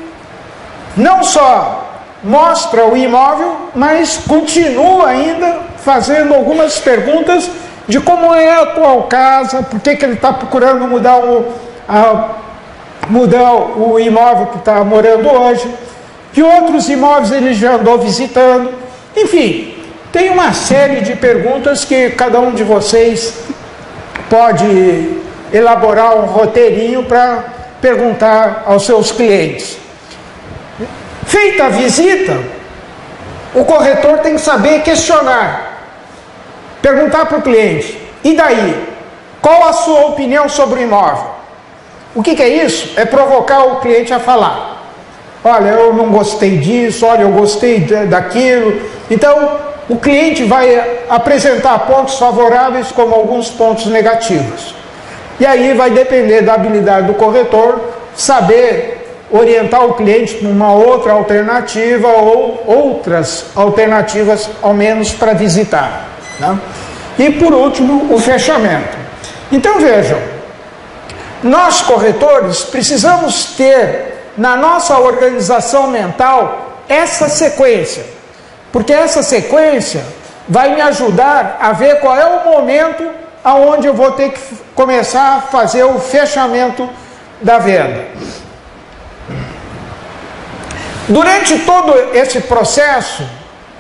não só mostra o imóvel, mas continua ainda fazendo algumas perguntas de como é a atual casa, por que ele está procurando mudar o imóvel que está morando hoje, que outros imóveis ele já andou visitando. Enfim, tem uma série de perguntas que cada um de vocês pode elaborar um roteirinho para perguntar aos seus clientes. Feita a visita, o corretor tem que saber questionar, perguntar para o cliente: e daí? Qual a sua opinião sobre o imóvel? O que é isso? É provocar o cliente a falar: olha, eu não gostei disso, olha, eu gostei daquilo. Então, o cliente vai apresentar pontos favoráveis como alguns pontos negativos. E aí vai depender da habilidade do corretor saber orientar o cliente para uma outra alternativa ou outras alternativas, ao menos, para visitar, né? E, por último, o fechamento. Então, vejam, nós corretores precisamos ter na nossa organização mental essa sequência, porque essa sequência vai me ajudar a ver qual é o momento aonde eu vou ter que começar a fazer o fechamento da venda. Durante todo esse processo,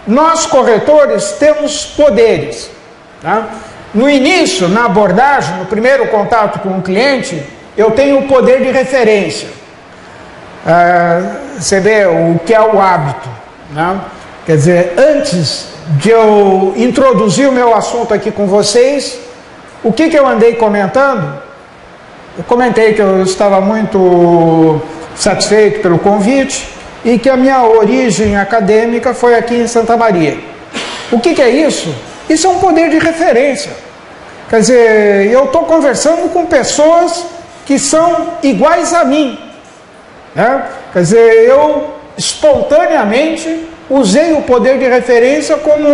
nós corretores temos poderes, tá? No início, na abordagem, no primeiro contato com o cliente, eu tenho o poder de referência. Você vê o que é o hábito, né? Quer dizer, antes de eu introduzir o meu assunto aqui com vocês, o que eu andei comentando? Eu comentei que eu estava muito satisfeito pelo convite e que a minha origem acadêmica foi aqui em Santa Maria. O que é isso? Isso é um poder de referência. Quer dizer, eu estou conversando com pessoas que são iguais a mim, né? Quer dizer, eu espontaneamente usei o poder de referência como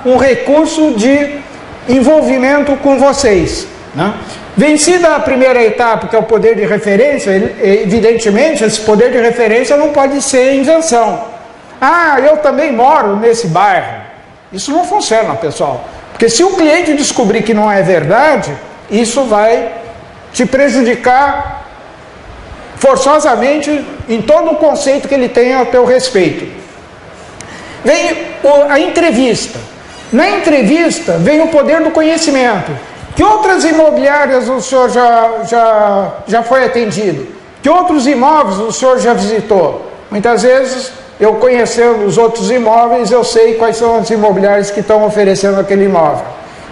um recurso de envolvimento com vocês, né? Vencida a primeira etapa, que é o poder de referência, evidentemente esse poder de referência não pode ser invenção. Ah, eu também moro nesse bairro. Isso não funciona, pessoal. Porque se o cliente descobrir que não é verdade, isso vai te prejudicar forçosamente em todo o conceito que ele tem a teu respeito. Vem a entrevista. Na entrevista vem o poder do conhecimento. Que outras imobiliárias o senhor já foi atendido? Que outros imóveis o senhor já visitou? Muitas vezes, eu conhecendo os outros imóveis, eu sei quais são as imobiliárias que estão oferecendo aquele imóvel.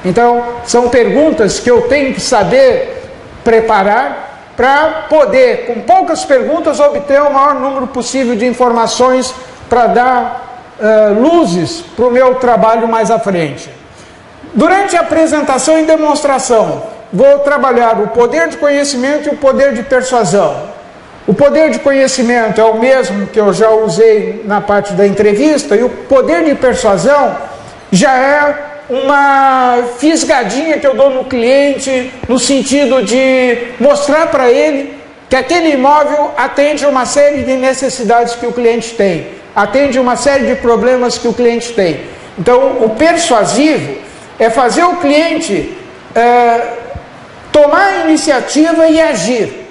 Então, são perguntas que eu tenho que saber preparar para poder, com poucas perguntas, obter o maior número possível de informações para dar luzes para o meu trabalho mais à frente. Durante a apresentação e demonstração, vou trabalhar o poder de conhecimento e o poder de persuasão. O poder de conhecimento é o mesmo que eu já usei na parte da entrevista, e o poder de persuasão já é uma fisgadinha que eu dou no cliente, no sentido de mostrar para ele que aquele imóvel atende uma série de necessidades que o cliente tem, atende uma série de problemas que o cliente tem. Então, o persuasivo é fazer o cliente tomar a iniciativa e agir.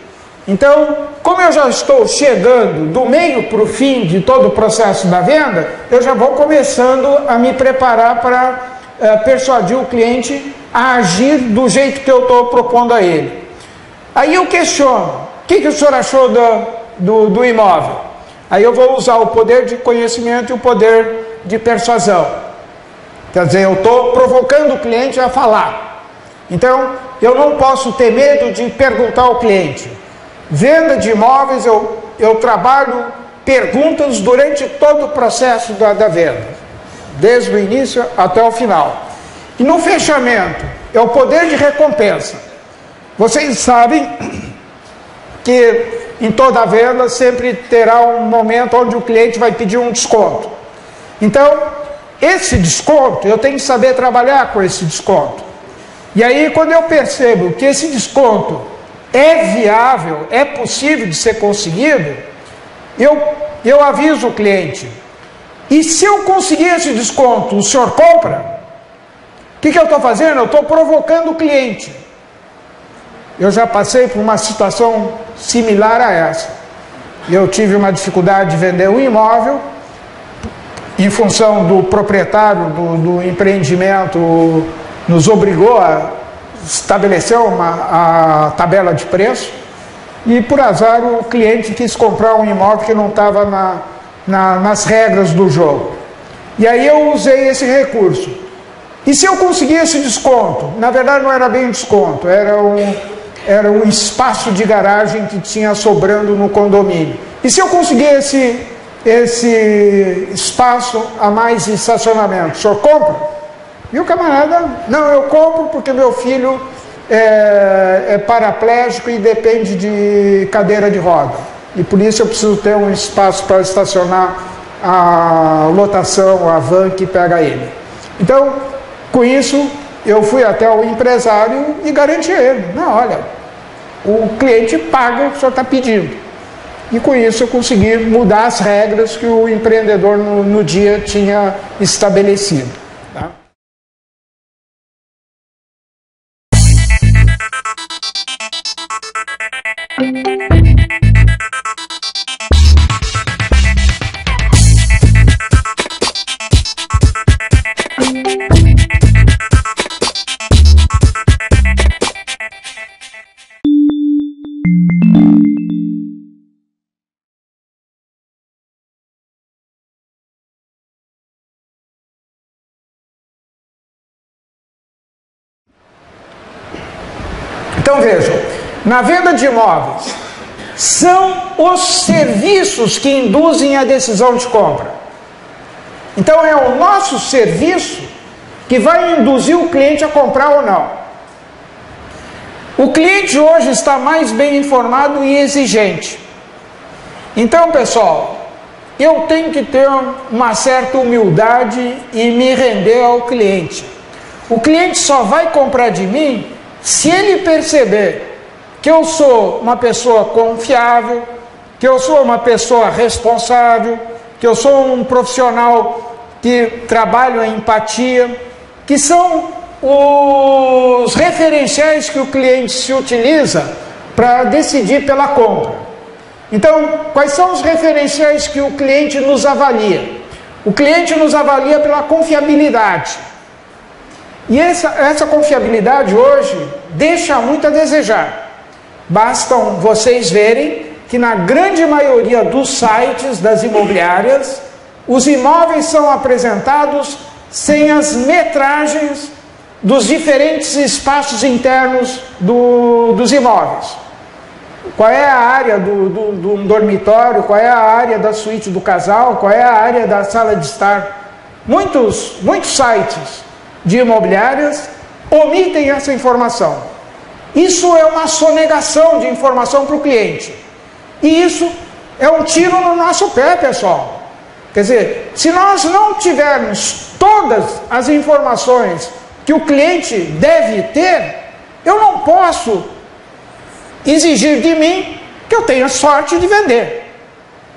Então, como eu já estou chegando do meio para o fim de todo o processo da venda, eu já vou começando a me preparar para persuadir o cliente a agir do jeito que eu estou propondo a ele. Aí eu questiono: o que o senhor achou do imóvel? Aí eu vou usar o poder de conhecimento e o poder de persuasão. Quer dizer, eu estou provocando o cliente a falar. Então, eu não posso ter medo de perguntar ao cliente. Venda de imóveis, eu trabalho perguntas durante todo o processo da venda, desde o início até o final. E no fechamento, é o poder de recompensa. Vocês sabem que em toda venda sempre terá um momento onde o cliente vai pedir um desconto. Então, esse desconto, eu tenho que saber trabalhar com esse desconto. E aí, quando eu percebo que esse desconto é viável, é possível de ser conseguido, eu aviso o cliente: e se eu conseguir esse desconto, o senhor compra? O que eu estou fazendo? Eu estou provocando o cliente. Eu já passei por uma situação similar a essa. Eu tive uma dificuldade de vender um imóvel, em função do proprietário do empreendimento nos obrigou a estabelecer a tabela de preço, e por azar o cliente quis comprar um imóvel que não estava nas regras do jogo. E aí eu usei esse recurso. E se eu conseguir esse desconto? Na verdade não era bem um desconto, era um espaço de garagem que tinha sobrando no condomínio. E se eu conseguir esse espaço a mais de estacionamento, o senhor compra? E o camarada: não, eu compro porque meu filho é paraplégico e depende de cadeira de roda. E por isso eu preciso ter um espaço para estacionar a lotação, a van que pega ele. Então, com isso, eu fui até o empresário e garanti a ele: não, olha, o cliente paga o que o senhor está pedindo. E com isso eu consegui mudar as regras que o empreendedor no dia tinha estabelecido. Tá? Então vejam, na venda de imóveis, são os serviços que induzem a decisão de compra. Então é o nosso serviço que vai induzir o cliente a comprar ou não. O cliente hoje está mais bem informado e exigente. Então, pessoal, eu tenho que ter uma certa humildade e me render ao cliente. O cliente só vai comprar de mim se ele perceber que eu sou uma pessoa confiável, que eu sou uma pessoa responsável, que eu sou um profissional que trabalha a empatia, que são os referenciais que o cliente se utiliza para decidir pela compra. Então, quais são os referenciais que o cliente nos avalia? O cliente nos avalia pela confiabilidade. E essa confiabilidade hoje deixa muito a desejar. Bastam vocês verem que na grande maioria dos sites das imobiliárias, os imóveis são apresentados sem as metragens dos diferentes espaços internos dos imóveis. Qual é a área do dormitório, qual é a área da suíte do casal, qual é a área da sala de estar. Muitos sites de imobiliárias omitem essa informação. Isso é uma sonegação de informação para o cliente. E isso é um tiro no nosso pé, pessoal. Quer dizer, se nós não tivermos todas as informações que o cliente deve ter, eu não posso exigir de mim que eu tenha sorte de vender.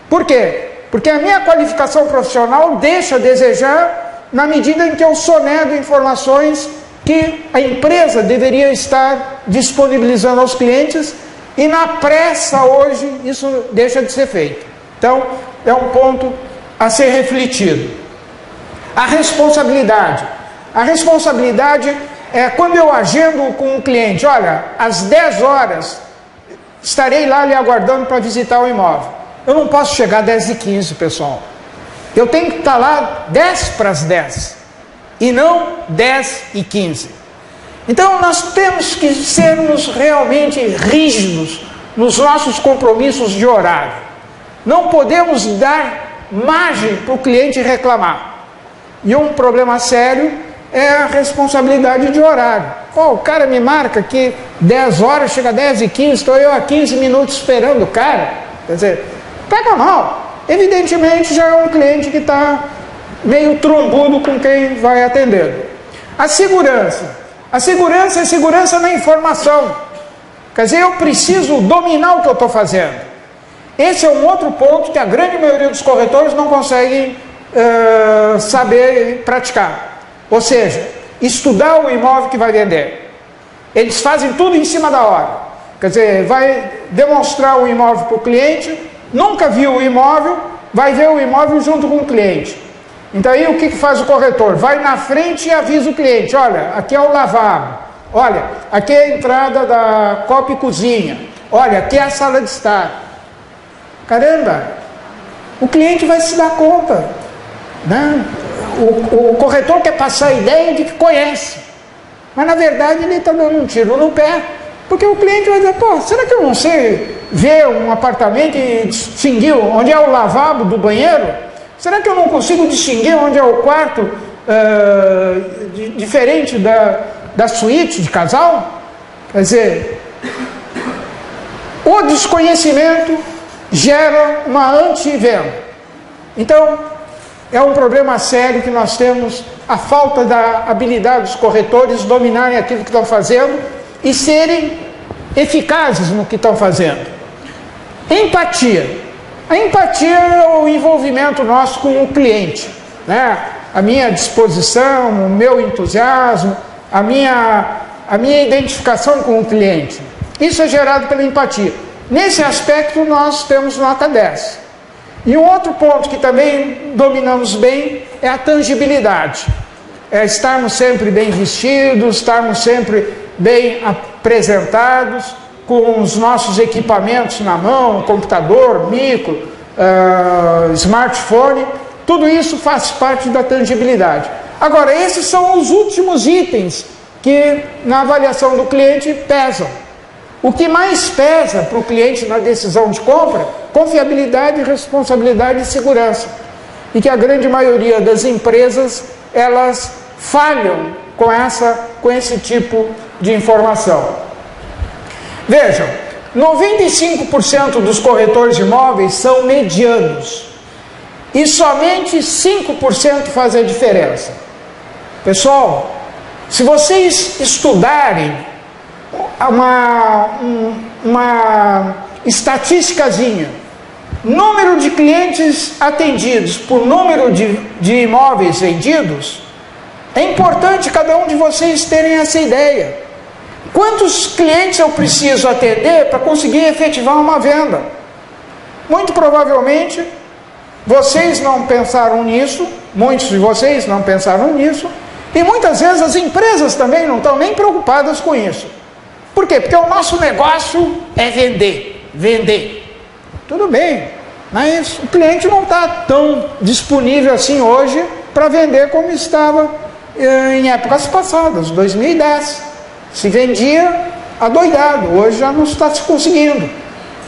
Por quê? Porque a minha qualificação profissional deixa a desejar na medida em que eu sonego informações que a empresa deveria estar disponibilizando aos clientes, e na pressa hoje isso deixa de ser feito. Então é um ponto a ser refletido. A responsabilidade. A responsabilidade é quando eu agendo com o cliente: olha, às 10 horas estarei lá lhe aguardando para visitar o imóvel. Eu não posso chegar às 10h15, pessoal. Eu tenho que estar lá 10 para as 10 e não 10h15. Então nós temos que sermos realmente rígidos nos nossos compromissos de horário. Não podemos dar margem para o cliente reclamar. E um problema sério é a responsabilidade de horário. O cara me marca que 10 horas, chega a 10h15, estou eu há 15 minutos esperando o cara. Quer dizer, pega mal. Evidentemente já é um cliente que está meio trombudo com quem vai atendendo. A segurança. A segurança é segurança na informação. Quer dizer, eu preciso dominar o que eu estou fazendo. Esse é um outro ponto que a grande maioria dos corretores não conseguem saber praticar. Ou seja, estudar o imóvel que vai vender. Eles fazem tudo em cima da hora. Quer dizer, vai demonstrar o imóvel para o cliente, nunca viu o imóvel, vai ver o imóvel junto com o cliente. Então aí o que faz o corretor? Vai na frente e avisa o cliente: olha, aqui é o lavabo, olha, aqui é a entrada da copa e cozinha, olha, aqui é a sala de estar. Caramba, o cliente vai se dar conta, né? O corretor quer passar a ideia de que conhece, mas na verdade ele está dando um tiro no pé, porque o cliente vai dizer: pô, será que eu não sei ver um apartamento e distinguir onde é o lavabo do banheiro? Será que eu não consigo distinguir onde é o quarto diferente da suíte de casal? Quer dizer, o desconhecimento gera uma anti-venda. Então, é um problema sério que nós temos, a falta da habilidade dos corretores dominarem aquilo que estão fazendo e serem eficazes no que estão fazendo. Empatia. A empatia é o envolvimento nosso com o cliente, né? A minha disposição, o meu entusiasmo, a minha identificação com o cliente. Isso é gerado pela empatia. Nesse aspecto nós temos nota 10. E um outro ponto que também dominamos bem é a tangibilidade. É estarmos sempre bem vestidos, estarmos sempre bem apresentados, com os nossos equipamentos na mão, computador, micro, smartphone, tudo isso faz parte da tangibilidade. Agora, esses são os últimos itens que na avaliação do cliente pesam. O que mais pesa para o cliente na decisão de compra? Confiabilidade, responsabilidade e segurança. E que a grande maioria das empresas, elas falham com esse tipo de informação. Vejam, 95% dos corretores de imóveis são medianos e somente 5% fazem a diferença. Pessoal, se vocês estudarem uma estatísticazinha, número de clientes atendidos por número de imóveis vendidos, é importante cada um de vocês terem essa ideia. Quantos clientes eu preciso atender para conseguir efetivar uma venda? Muito provavelmente vocês não pensaram nisso, muitos de vocês não pensaram nisso, e muitas vezes as empresas também não estão nem preocupadas com isso. Por quê? Porque o nosso negócio é vender. Tudo bem, mas o cliente não está tão disponível assim hoje para vender como estava em épocas passadas, 2010. Se vendia adoidado, hoje já não está se conseguindo.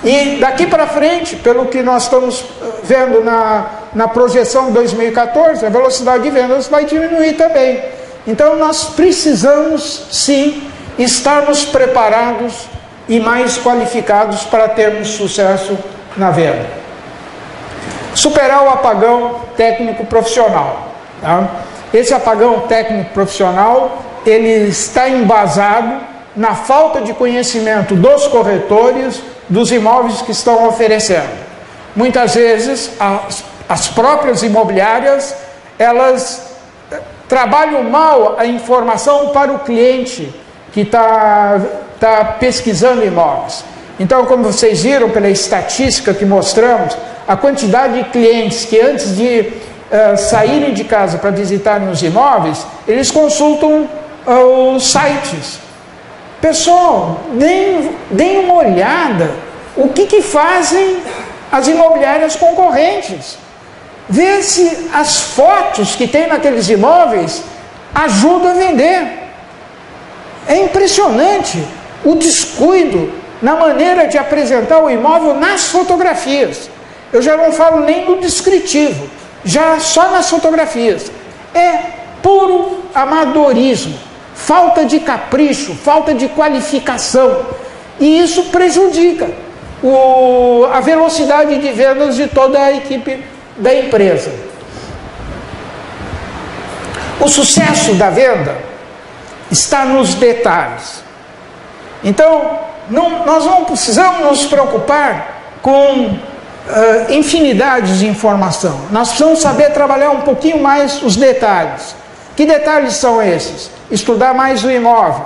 E daqui para frente, pelo que nós estamos vendo na projeção de 2014, a velocidade de vendas vai diminuir também. Então nós precisamos sim estarmos preparados e mais qualificados para termos sucesso na venda. Superar o apagão técnico profissional. Tá? Esse apagão técnico profissional, ele está embasado na falta de conhecimento dos corretores dos imóveis que estão oferecendo. Muitas vezes as próprias imobiliárias, elas trabalham mal a informação para o cliente que está pesquisando imóveis. Então, como vocês viram pela estatística que mostramos, a quantidade de clientes que antes de saírem de casa para visitarem os imóveis, eles consultam os sites. Pessoal, deem uma olhada o que fazem as imobiliárias concorrentes. Vê se as fotos que tem naqueles imóveis ajudam a vender. É impressionante o descuido na maneira de apresentar o imóvel nas fotografias. Eu já não falo nem do descritivo, já só nas fotografias. É puro amadorismo, falta de capricho, falta de qualificação. E isso prejudica a velocidade de vendas de toda a equipe da empresa. O sucesso da venda está nos detalhes. Então, nós não precisamos nos preocupar com infinidade de informação. Nós precisamos saber trabalhar um pouquinho mais os detalhes. Que detalhes são esses? Estudar mais o imóvel.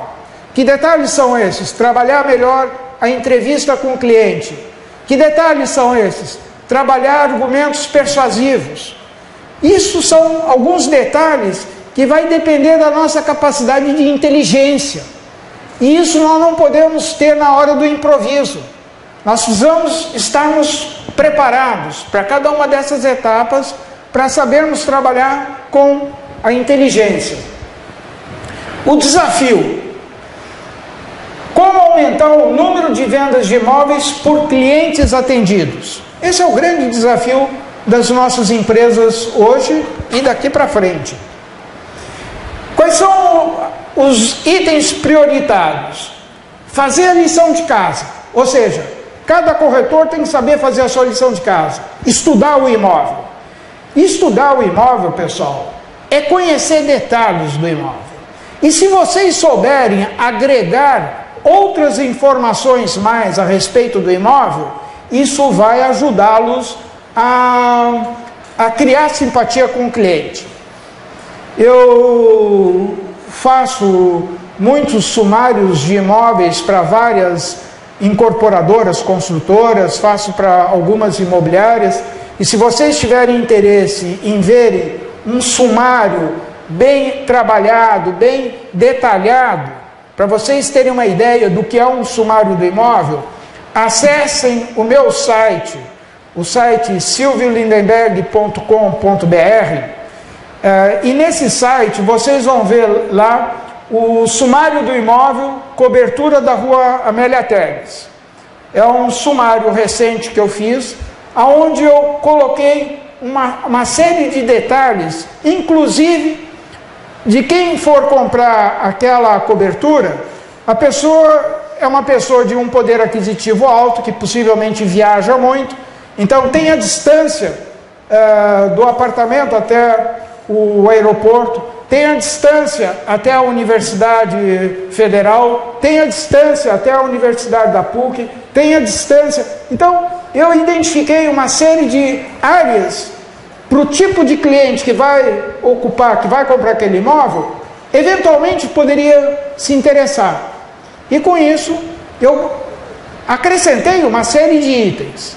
Que detalhes são esses? Trabalhar melhor a entrevista com o cliente. Que detalhes são esses? Trabalhar argumentos persuasivos. Isso são alguns detalhes que vai depender da nossa capacidade de inteligência. E isso nós não podemos ter na hora do improviso. Nós precisamos estarmos preparados para cada uma dessas etapas para sabermos trabalhar com a inteligência. O desafio: como aumentar o número de vendas de imóveis por clientes atendidos? Esse é o grande desafio das nossas empresas hoje e daqui para frente. Quais são os itens prioritários? Fazer a lição de casa, ou seja, cada corretor tem que saber fazer a sua lição de casa. Estudar o imóvel. Estudar o imóvel, pessoal, é conhecer detalhes do imóvel. E se vocês souberem agregar outras informações mais a respeito do imóvel, isso vai ajudá-los a criar simpatia com o cliente. Eu faço muitos sumários de imóveis para várias incorporadoras, construtoras, faço para algumas imobiliárias, e se vocês tiverem interesse em verem um sumário bem trabalhado, bem detalhado, para vocês terem uma ideia do que é um sumário do imóvel, acessem o meu site, o site silviolindenberg.com.br, e nesse site vocês vão ver lá o sumário do imóvel, cobertura da rua Amélia Teles. É um sumário recente que eu fiz, onde eu coloquei uma série de detalhes, inclusive de quem for comprar aquela cobertura. A pessoa é uma pessoa de um poder aquisitivo alto, que possivelmente viaja muito, então tem a distância do apartamento até o aeroporto, tem a distância até a Universidade Federal, tem a distância até a Universidade da PUC, tem a distância. Então, eu identifiquei uma série de áreas para o tipo de cliente que vai ocupar, que vai comprar aquele imóvel, eventualmente poderia se interessar. E com isso, eu acrescentei uma série de itens.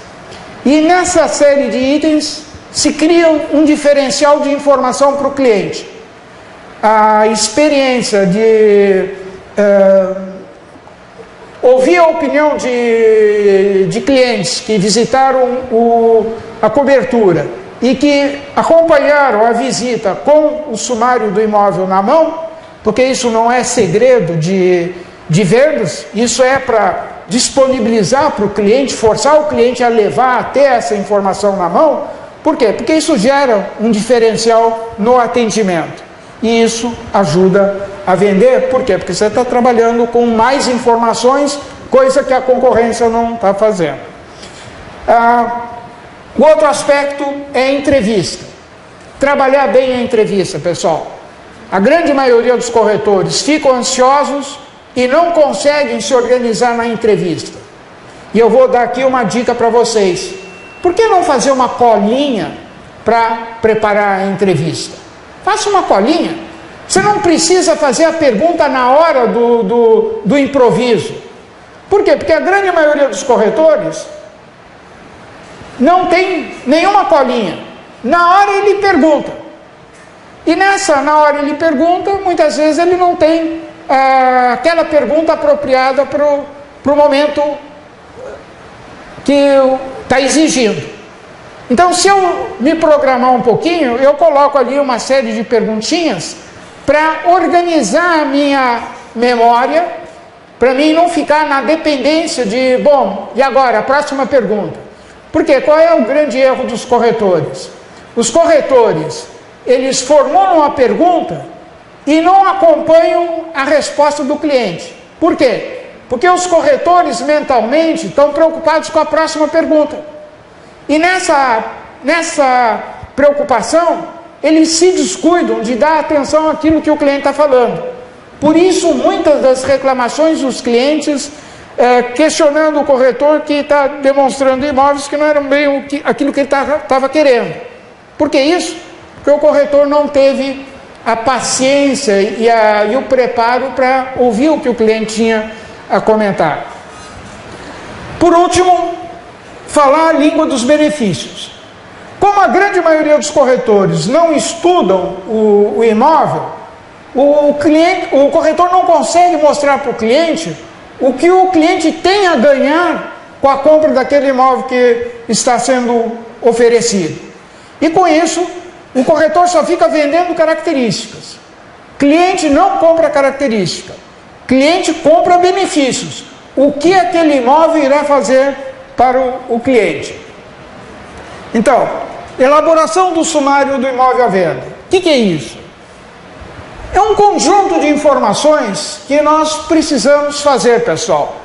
E nessa série de itens se cria um diferencial de informação para o cliente. A experiência de ouvir a opinião de clientes que visitaram a cobertura e que acompanharam a visita com o sumário do imóvel na mão, porque isso não é segredo de vendas, isso é para disponibilizar para o cliente, forçar o cliente a levar até essa informação na mão. Por quê? Porque isso gera um diferencial no atendimento. E isso ajuda a vender. Por quê? Porque você está trabalhando com mais informações, coisa que a concorrência não está fazendo. O outro aspecto é a entrevista. Trabalhar bem a entrevista, pessoal. A grande maioria dos corretores ficam ansiosos e não conseguem se organizar na entrevista. E eu vou dar aqui uma dica para vocês. Por que não fazer uma colinha para preparar a entrevista? Faça uma colinha. Você não precisa fazer a pergunta na hora do improviso. Por quê? Porque a grande maioria dos corretores não tem nenhuma colinha. Na hora ele pergunta. E na hora ele pergunta, muitas vezes ele não tem aquela pergunta apropriada para o momento que está exigindo. Então, se eu me programar um pouquinho, eu coloco ali uma série de perguntinhas para organizar a minha memória, para mim não ficar na dependência de, bom, e agora, a próxima pergunta. Por quê? Qual é o grande erro dos corretores? Os corretores, eles formulam a pergunta e não acompanham a resposta do cliente. Por quê? Porque os corretores mentalmente estão preocupados com a próxima pergunta. E nessa preocupação, eles se descuidam de dar atenção àquilo que o cliente está falando. Por isso, muitas das reclamações dos clientes questionando o corretor que está demonstrando imóveis que não eram bem aquilo que ele estava querendo. Por que isso? Porque o corretor não teve a paciência e o preparo para ouvir o que o cliente tinha a comentar. Por último, falar a língua dos benefícios. Como a grande maioria dos corretores não estudam o imóvel, o corretor não consegue mostrar para o cliente o que o cliente tem a ganhar com a compra daquele imóvel que está sendo oferecido. E com isso, o corretor só fica vendendo características. Cliente não compra característica. Cliente compra benefícios. O que aquele imóvel irá fazer para o cliente? Então, elaboração do sumário do imóvel à venda. O que é isso? É um conjunto de informações que nós precisamos fazer, pessoal.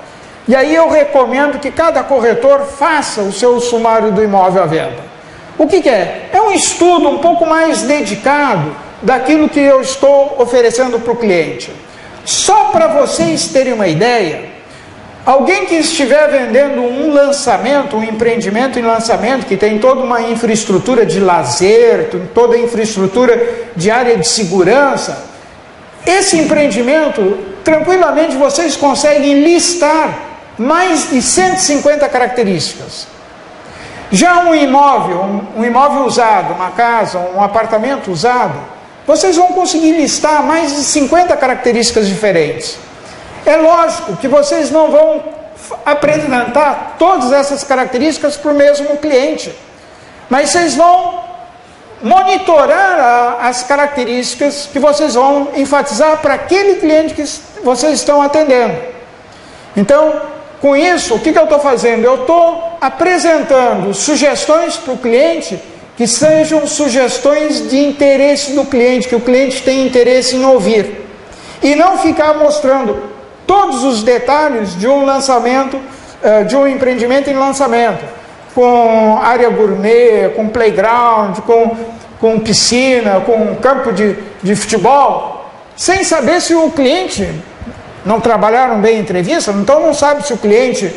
E aí eu recomendo que cada corretor faça o seu sumário do imóvel à venda. O que é? É um estudo um pouco mais dedicado daquilo que eu estou oferecendo para o cliente. Só para vocês terem uma ideia, alguém que estiver vendendo um lançamento, um empreendimento em lançamento, que tem toda uma infraestrutura de lazer, toda a infraestrutura de área de segurança, esse empreendimento, tranquilamente vocês conseguem listar mais de 150 características. Já um imóvel usado, uma casa, um apartamento usado, vocês vão conseguir listar mais de 50 características diferentes. É lógico que vocês não vão apresentar todas essas características para o mesmo cliente, mas vocês vão monitorar as características que vocês vão enfatizar para aquele cliente que vocês estão atendendo. Então, com isso, o que eu estou fazendo? Eu estou apresentando sugestões para o cliente que sejam sugestões de interesse do cliente, que o cliente tem interesse em ouvir. E não ficar mostrando todos os detalhes de um lançamento, de um empreendimento em lançamento, com área gourmet, com playground, com piscina, com campo de futebol, sem saber se o cliente, não trabalharam bem a entrevista, então não sabe se o cliente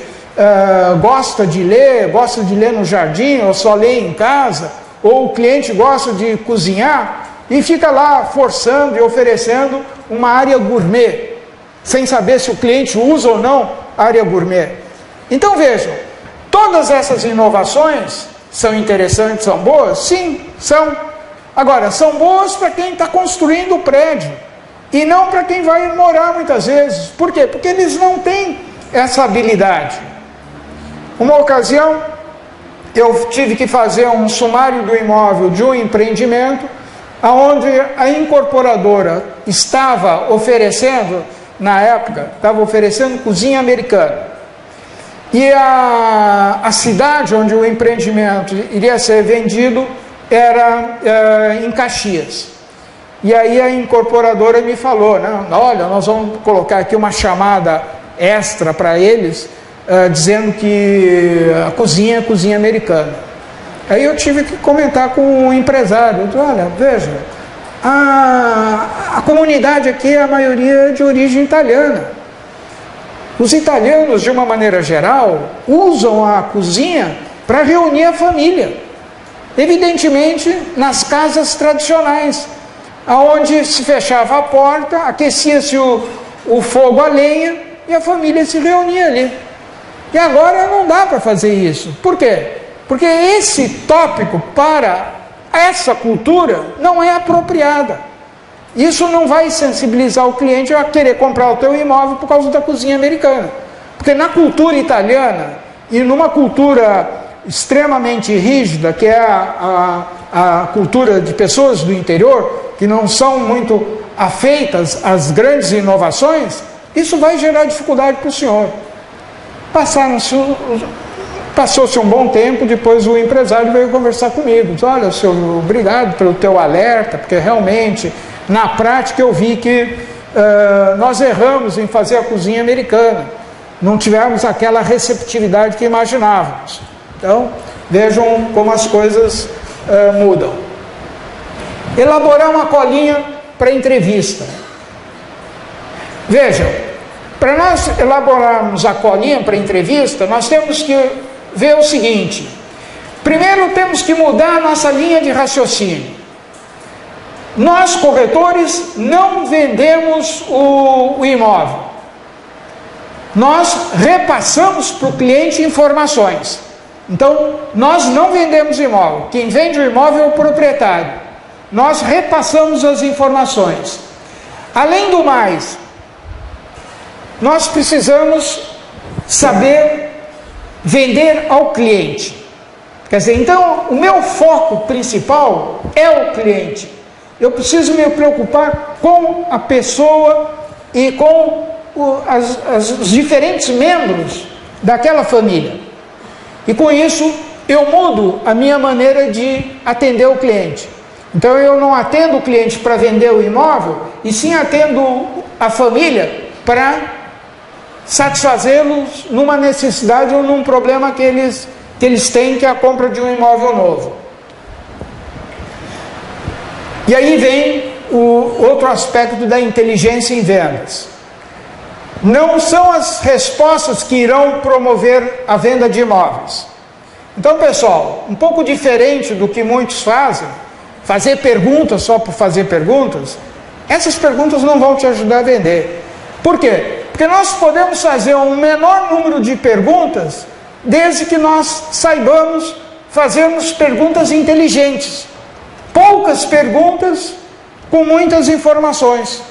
gosta de ler no jardim, ou só lê em casa, ou o cliente gosta de cozinhar, e fica lá forçando e oferecendo uma área gourmet, sem saber se o cliente usa ou não a área gourmet. Então vejam, todas essas inovações são interessantes, são boas? Sim, são. Agora, são boas para quem está construindo o prédio, e não para quem vai morar muitas vezes. Por quê? Porque eles não têm essa habilidade. Uma ocasião, eu tive que fazer um sumário do imóvel de um empreendimento, onde a incorporadora estava oferecendo, na época, estava oferecendo cozinha americana. E a cidade onde o empreendimento iria ser vendido era em Caxias. E aí a incorporadora me falou, olha, nós vamos colocar aqui uma chamada extra para eles, dizendo que a cozinha é cozinha americana. Aí eu tive que comentar com um empresário. Eu disse, olha, veja, a comunidade aqui é a maioria de origem italiana. Os italianos, de uma maneira geral, usam a cozinha para reunir a família. Evidentemente, nas casas tradicionais, onde se fechava a porta, aquecia-se o fogo a lenha e a família se reunia ali. E agora não dá para fazer isso. Por quê? Porque esse tópico para essa cultura não é apropriada. Isso não vai sensibilizar o cliente a querer comprar o teu imóvel por causa da cozinha americana. Porque na cultura italiana e numa cultura extremamente rígida, que é a cultura de pessoas do interior, que não são muito afeitas às grandes inovações, isso vai gerar dificuldade para o senhor. Passou-se um bom tempo, depois o empresário veio conversar comigo. Disse, olha, senhor, obrigado pelo teu alerta, porque realmente, na prática, eu vi que nós erramos em fazer a cozinha americana. Não tivemos aquela receptividade que imaginávamos. Então, vejam como as coisas mudam. Elaborar uma colinha para entrevista. Vejam, para nós elaborarmos a colinha para entrevista, nós temos que ver o seguinte. Primeiro temos que mudar a nossa linha de raciocínio. Nós, corretores, não vendemos o imóvel. Nós repassamos para o cliente informações. Então, nós não vendemos imóvel. Quem vende o imóvel é o proprietário. Nós repassamos as informações. Além do mais, nós precisamos saber vender ao cliente. Quer dizer, então, o meu foco principal é o cliente. Eu preciso me preocupar com a pessoa e com os diferentes membros daquela família. E com isso, eu mudo a minha maneira de atender o cliente. Então, eu não atendo o cliente para vender o imóvel, e sim atendo a família para satisfazê-los numa necessidade ou num problema que eles têm, que é a compra de um imóvel novo. E aí vem o outro aspecto da inteligência em vendas. Não são as respostas que irão promover a venda de imóveis. Então, pessoal, um pouco diferente do que muitos fazem, fazer perguntas só por fazer perguntas, essas perguntas não vão te ajudar a vender. Por quê? Porque nós podemos fazer um menor número de perguntas, desde que nós saibamos fazermos perguntas inteligentes. Poucas perguntas com muitas informações.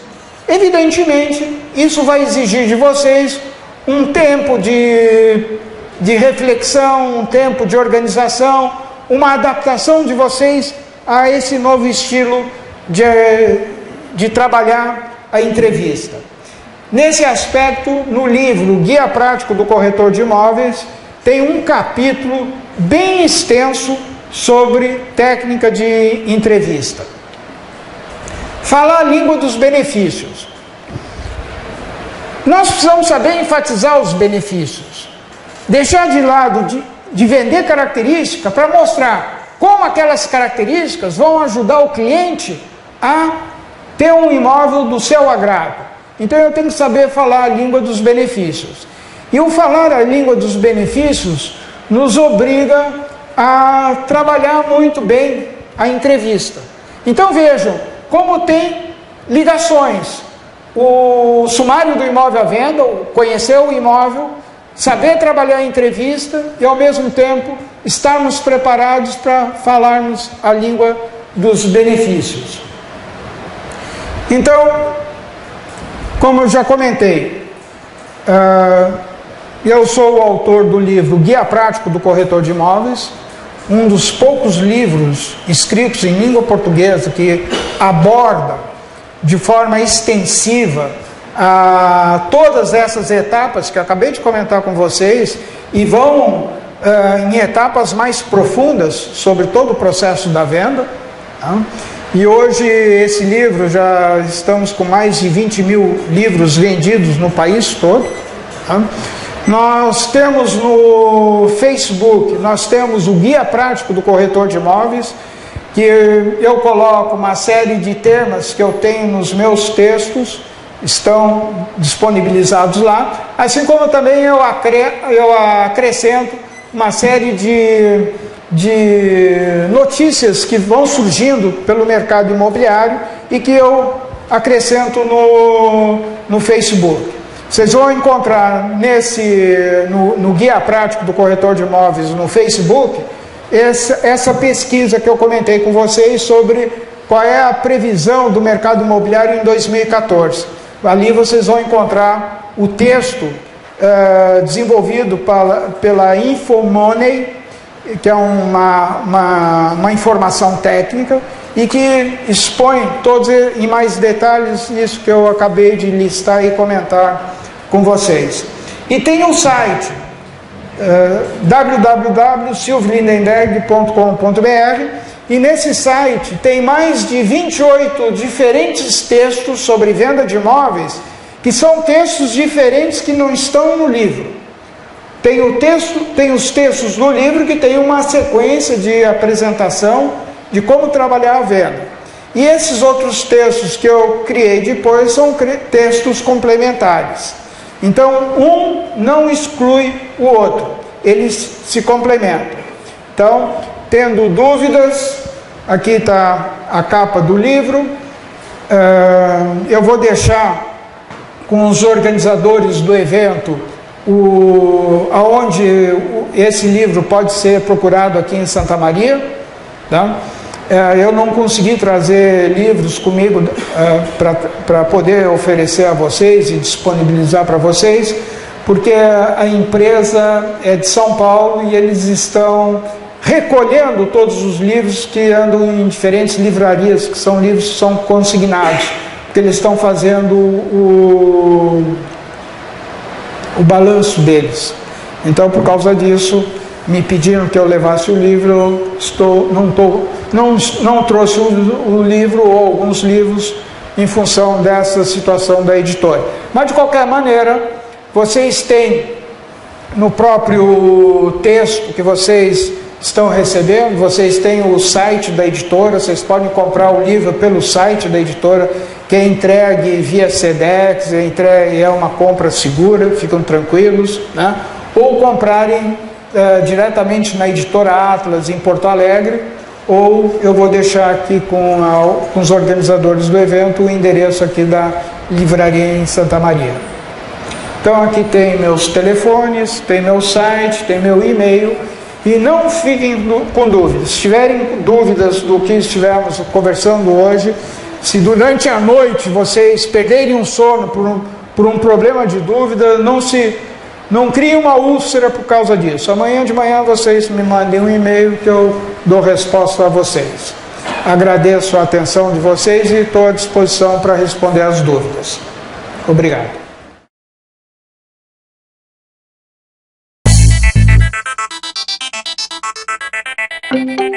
Evidentemente, isso vai exigir de vocês um tempo de reflexão, um tempo de organização, uma adaptação de vocês a esse novo estilo de trabalhar a entrevista. Nesse aspecto, no livro Guia Prático do Corretor de Imóveis, tem um capítulo bem extenso sobre técnica de entrevista. Falar a língua dos benefícios. Nós precisamos saber enfatizar os benefícios. Deixar de lado de vender característica para mostrar como aquelas características vão ajudar o cliente a ter um imóvel do seu agrado. Então eu tenho que saber falar a língua dos benefícios. E o falar a língua dos benefícios nos obriga a trabalhar muito bem a entrevista. Então vejam como tem ligações. O sumário do imóvel à venda, conhecer o imóvel, saber trabalhar a entrevista e ao mesmo tempo estarmos preparados para falarmos a língua dos benefícios. Então, como eu já comentei, eu sou o autor do livro Guia Prático do Corretor de Imóveis, um dos poucos livros escritos em língua portuguesa que aborda de forma extensiva todas essas etapas que eu acabei de comentar com vocês e vão em etapas mais profundas sobre todo o processo da venda. Tá? E hoje esse livro, já estamos com mais de 20 mil livros vendidos no país todo. Tá? Nós temos no Facebook, nós temos o Guia Prático do Corretor de Imóveis, que eu coloco uma série de temas que eu tenho nos meus textos, estão disponibilizados lá, assim como também eu acrescento uma série de notícias que vão surgindo pelo mercado imobiliário e que eu acrescento no Facebook. Vocês vão encontrar no Guia Prático do Corretor de Imóveis no Facebook essa pesquisa que eu comentei com vocês sobre qual é a previsão do mercado imobiliário em 2014. Ali vocês vão encontrar o texto desenvolvido pela Infomoney, que é uma informação técnica e que expõe todos em mais detalhes isso que eu acabei de listar e comentar com vocês. E tem um site www.silvlindenberg.com.br, e nesse site tem mais de 28 diferentes textos sobre venda de imóveis, que são textos diferentes que não estão no livro. Tem os textos no livro que tem uma sequência de apresentação de como trabalhar a venda. E esses outros textos que eu criei depois são textos complementares. Então, um não exclui o outro, eles se complementam. Então, tendo dúvidas, aqui está a capa do livro. Eu vou deixar com os organizadores do evento aonde esse livro pode ser procurado aqui em Santa Maria, tá? Eu não consegui trazer livros comigo para poder oferecer a vocês e disponibilizar para vocês, porque a empresa é de São Paulo e eles estão recolhendo todos os livros que andam em diferentes livrarias, que são livros que são consignados, porque eles estão fazendo o balanço deles. Então, por causa disso, me pediram que eu levasse o livro. Não trouxe o livro ou alguns livros em função dessa situação da editora. Mas, de qualquer maneira, vocês têm no próprio texto que vocês estão recebendo, vocês têm o site da editora, vocês podem comprar o livro pelo site da editora, que é entregue via Sedex, é uma compra segura, ficam tranquilos, né? Ou comprarem diretamente na editora Atlas em Porto Alegre, ou eu vou deixar aqui com os organizadores do evento o endereço aqui da livraria em Santa Maria. Então aqui tem meus telefones, tem meu site, tem meu e-mail, e não fiquem com dúvidas. Se tiverem dúvidas do que estivemos conversando hoje, se durante a noite vocês perderem um sono por um problema de dúvida, não criem uma úlcera por causa disso. Amanhã de manhã vocês me mandem um e-mail que eu dou resposta a vocês. Agradeço a atenção de vocês e estou à disposição para responder as dúvidas. Obrigado. Thank you.